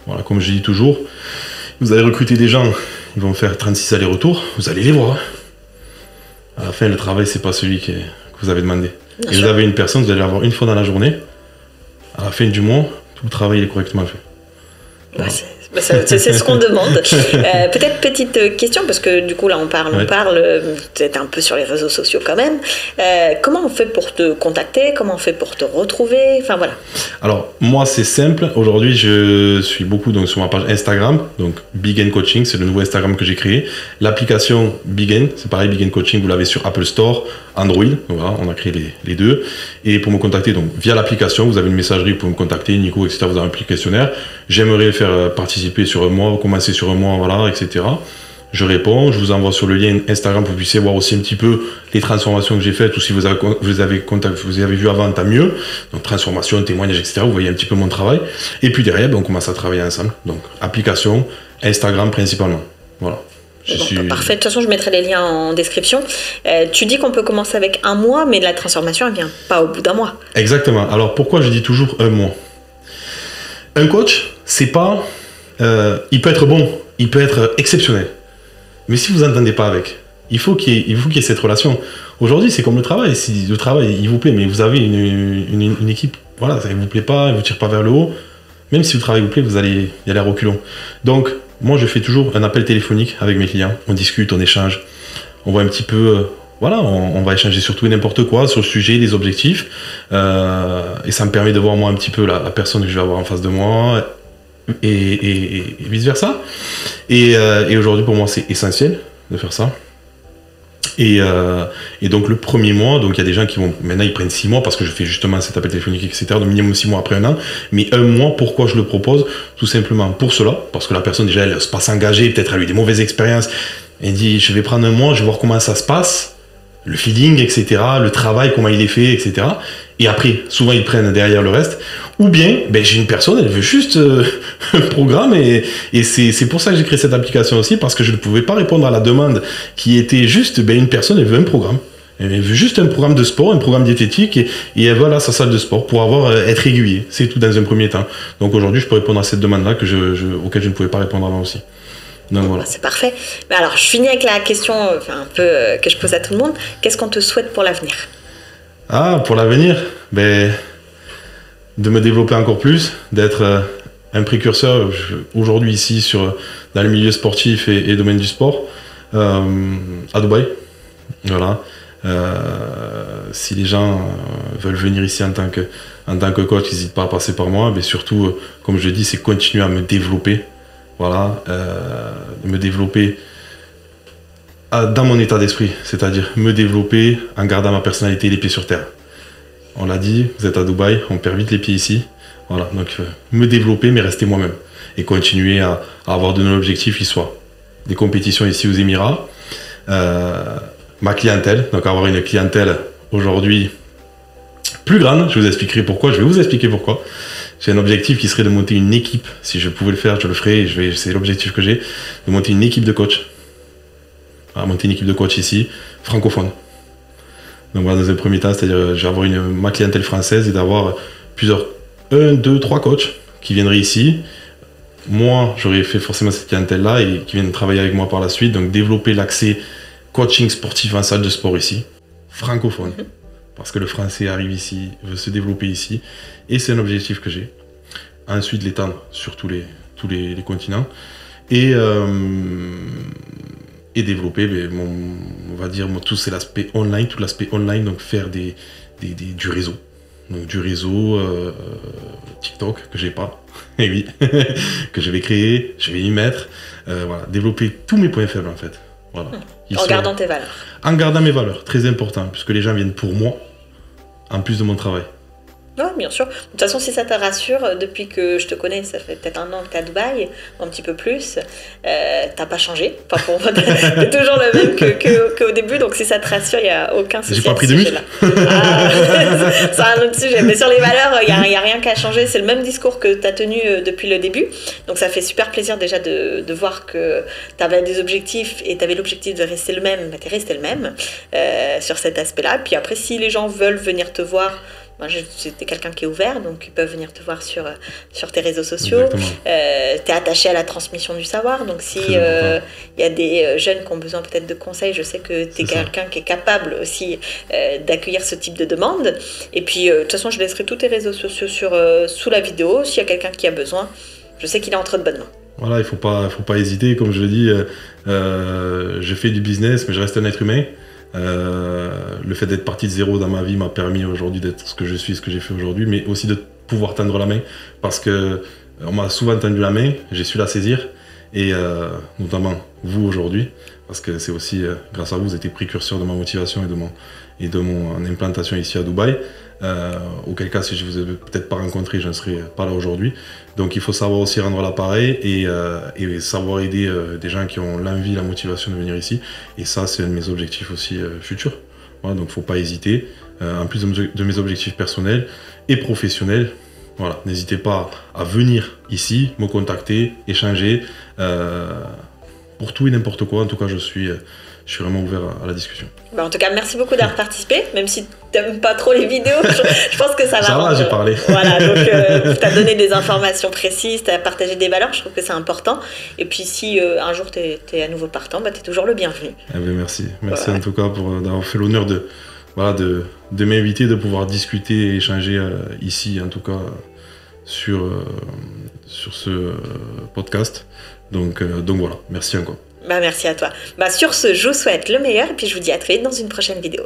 Voilà, comme je dis toujours, vous allez recruter des gens, ils vont faire 36 allers-retours, vous allez les voir. À la fin, le travail, c'est pas celui que vous avez demandé. Et vous avez une personne, vous allez l'avoir une fois dans la journée. À la fin du mois, tout le travail est correctement fait. Voilà. C'est ce qu'on demande. Peut-être petite question, parce que du coup là on parle peut-être un peu sur les réseaux sociaux quand même. Comment on fait pour te contacter? Comment on fait pour te retrouver? Enfin voilà. Alors moi c'est simple. Aujourd'hui je suis beaucoup donc, sur ma page Instagram, donc Big N Coaching, c'est le nouveau Instagram que j'ai créé. L'application Big N, c'est pareil, Big N Coaching, vous l'avez sur Apple Store, Android. Donc voilà, on a créé les deux. Et pour me contacter donc via l'application, vous avez une messagerie pour me contacter, Nico, etc. Vous avez un petit questionnaire. J'aimerais faire participer sur un mois, commencer sur un mois, voilà, etc. Je réponds, je vous envoie sur le lien Instagram pour que vous puissiez voir aussi un petit peu les transformations que j'ai faites, ou si vous avez vu avant, tant mieux. Donc transformation, témoignage, etc. Vous voyez un petit peu mon travail. Et puis derrière, on commence à travailler ensemble. Donc application, Instagram principalement. Voilà. Parfait, de toute façon je mettrai les liens en description. Tu dis qu'on peut commencer avec un mois, mais la transformation elle vient pas au bout d'un mois. Exactement. Alors pourquoi je dis toujours un mois? Un coach, c'est pas... il peut être bon, il peut être exceptionnel. Mais si vous n'entendez pas avec, il faut qu'il y ait cette relation. Aujourd'hui, c'est comme le travail. Si le travail, il vous plaît, mais vous avez une équipe, voilà, ça ne vous plaît pas, il ne vous tire pas vers le haut, même si le travail vous plaît, vous allez y aller à reculons. Donc, moi, je fais toujours un appel téléphonique avec mes clients. On discute, on échange, on voit un petit peu... Voilà, on va échanger sur tout et n'importe quoi, sur le sujet, les objectifs. Et ça me permet de voir moi un petit peu la personne que je vais avoir en face de moi et vice versa. Et aujourd'hui pour moi c'est essentiel de faire ça. Et donc le premier mois, donc il y a des gens qui vont, maintenant ils prennent 6 mois parce que je fais justement cet appel téléphonique, etc. Donc minimum 6 mois après un an. Mais un mois, pourquoi je le propose? Tout simplement pour cela, parce que la personne déjà elle ne se pas s'engager, peut-être elle a eu des mauvaises expériences. Elle dit je vais prendre un mois, je vais voir comment ça se passe. le feeling, etc., le travail, comment il est fait, etc. Et après, souvent, ils prennent derrière le reste. Ou bien, j'ai une personne, elle veut juste un programme, et c'est pour ça que j'ai créé cette application aussi, parce que je ne pouvais pas répondre à la demande qui était juste, une personne, elle veut un programme. Elle veut juste un programme de sport, un programme diététique, et elle va à sa salle de sport pour être aiguillée. C'est tout dans un premier temps. Donc aujourd'hui, je peux répondre à cette demande-là auquel je ne pouvais pas répondre avant aussi. Donc, voilà. C'est parfait. Mais alors, je finis avec la question un peu que je pose à tout le monde. Qu'est-ce qu'on te souhaite pour l'avenir ? Ah, pour l'avenir, de me développer encore plus, d'être un précurseur aujourd'hui ici dans le milieu sportif et domaine du sport à Dubaï. Voilà. Si les gens veulent venir ici en tant que coach, n'hésitent pas à passer par moi. Mais surtout, comme je dis, c'est continuer à me développer. Voilà, me développer dans mon état d'esprit, c'est-à-dire me développer en gardant ma personnalité et les pieds sur terre. On l'a dit, vous êtes à Dubaï, on perd vite les pieds ici. Voilà, donc me développer mais rester moi-même et continuer à avoir de nouveaux objectifs qui soient des compétitions ici aux Émirats, ma clientèle, donc avoir une clientèle aujourd'hui plus grande. Je vais vous expliquer pourquoi. J'ai un objectif qui serait de monter une équipe. Si je pouvais le faire, je le ferais. C'est l'objectif que j'ai, de monter une équipe de coach. Monter une équipe de coach ici, francophone. Donc voilà, dans un premier temps, c'est-à-dire je vais avoir ma clientèle française et d'avoir 1, 2, 3 coachs qui viendraient ici. Moi, j'aurais fait forcément cette clientèle-là et qui viennent travailler avec moi par la suite. Donc développer l'accès coaching sportif en salle de sport ici, francophone. Parce que le français arrive ici, veut se développer ici. Et c'est un objectif que j'ai. Ensuite, l'étendre sur tous les continents. Et développer, on va dire, tout c'est l'aspect online, tout l'aspect online, donc faire du réseau. Donc du réseau TikTok, que j'ai pas, et oui, que je vais créer, je vais y mettre. Voilà, développer tous mes points faibles en fait. Voilà. En gardant tes valeurs. En gardant mes valeurs, très important, puisque les gens viennent pour moi, en plus de mon travail. Oui, bien sûr. De toute façon, si ça te rassure, depuis que je te connais, ça fait peut-être 1 an que tu es à Dubaï, un petit peu plus, t'as pas changé. Enfin, pour moi, t'es toujours le même qu'au début, donc si ça te rassure, il n'y a aucun souci. J'ai pas pris de muscle. C'est un autre sujet. Mais sur les valeurs, il n'y a rien qu'à changer. C'est le même discours que tu as tenu depuis le début. Donc ça fait super plaisir déjà de voir que tu avais des objectifs et tu avais l'objectif de rester le même. Tu es resté le même sur cet aspect-là. Puis après, si les gens veulent venir te voir, c'était quelqu'un qui est ouvert, donc ils peuvent venir te voir sur tes réseaux sociaux. Tu es attaché à la transmission du savoir, donc si y a des jeunes qui ont besoin peut-être de conseils, je sais que tu es quelqu'un qui est capable aussi d'accueillir ce type de demande. Et puis de toute façon, je laisserai tous tes réseaux sociaux sous la vidéo. S'il y a quelqu'un qui a besoin, je sais qu'il est entre de bonnes mains. Voilà, il faut pas hésiter, comme je le dis, je fais du business, mais je reste un être humain. Le fait d'être parti de zéro dans ma vie m'a permis aujourd'hui d'être ce que je suis, ce que j'ai fait aujourd'hui, mais aussi de pouvoir tendre la main, parce que on m'a souvent tendu la main, j'ai su la saisir, et notamment vous aujourd'hui, parce que c'est aussi grâce à vous, vous êtes précurseur de ma motivation et de mon implantation ici à Dubaï. Auquel cas, si je ne vous avais peut-être pas rencontré, je ne serais pas là aujourd'hui. Donc il faut savoir aussi rendre l'appareil et savoir aider des gens qui ont l'envie, la motivation de venir ici. Et ça, c'est un de mes objectifs aussi futurs. Voilà, donc il ne faut pas hésiter. En plus de mes objectifs personnels et professionnels, voilà, n'hésitez pas à venir ici, me contacter, échanger pour tout et n'importe quoi. En tout cas, je suis vraiment ouvert à la discussion. En tout cas, merci beaucoup d'avoir participé, même si tu n'aimes pas trop les vidéos, je pense que ça va. Ça va, j'ai parlé. Voilà, donc tu as donné des informations précises, tu as partagé des valeurs, je trouve que c'est important. Et puis si un jour tu es à nouveau partant, tu es toujours le bienvenu. Eh bien, merci en tout cas d'avoir fait l'honneur de m'inviter, de pouvoir discuter et échanger ici, en tout cas sur ce podcast. Donc voilà, merci encore. Merci à toi. Sur ce, je vous souhaite le meilleur et puis je vous dis à très vite dans une prochaine vidéo.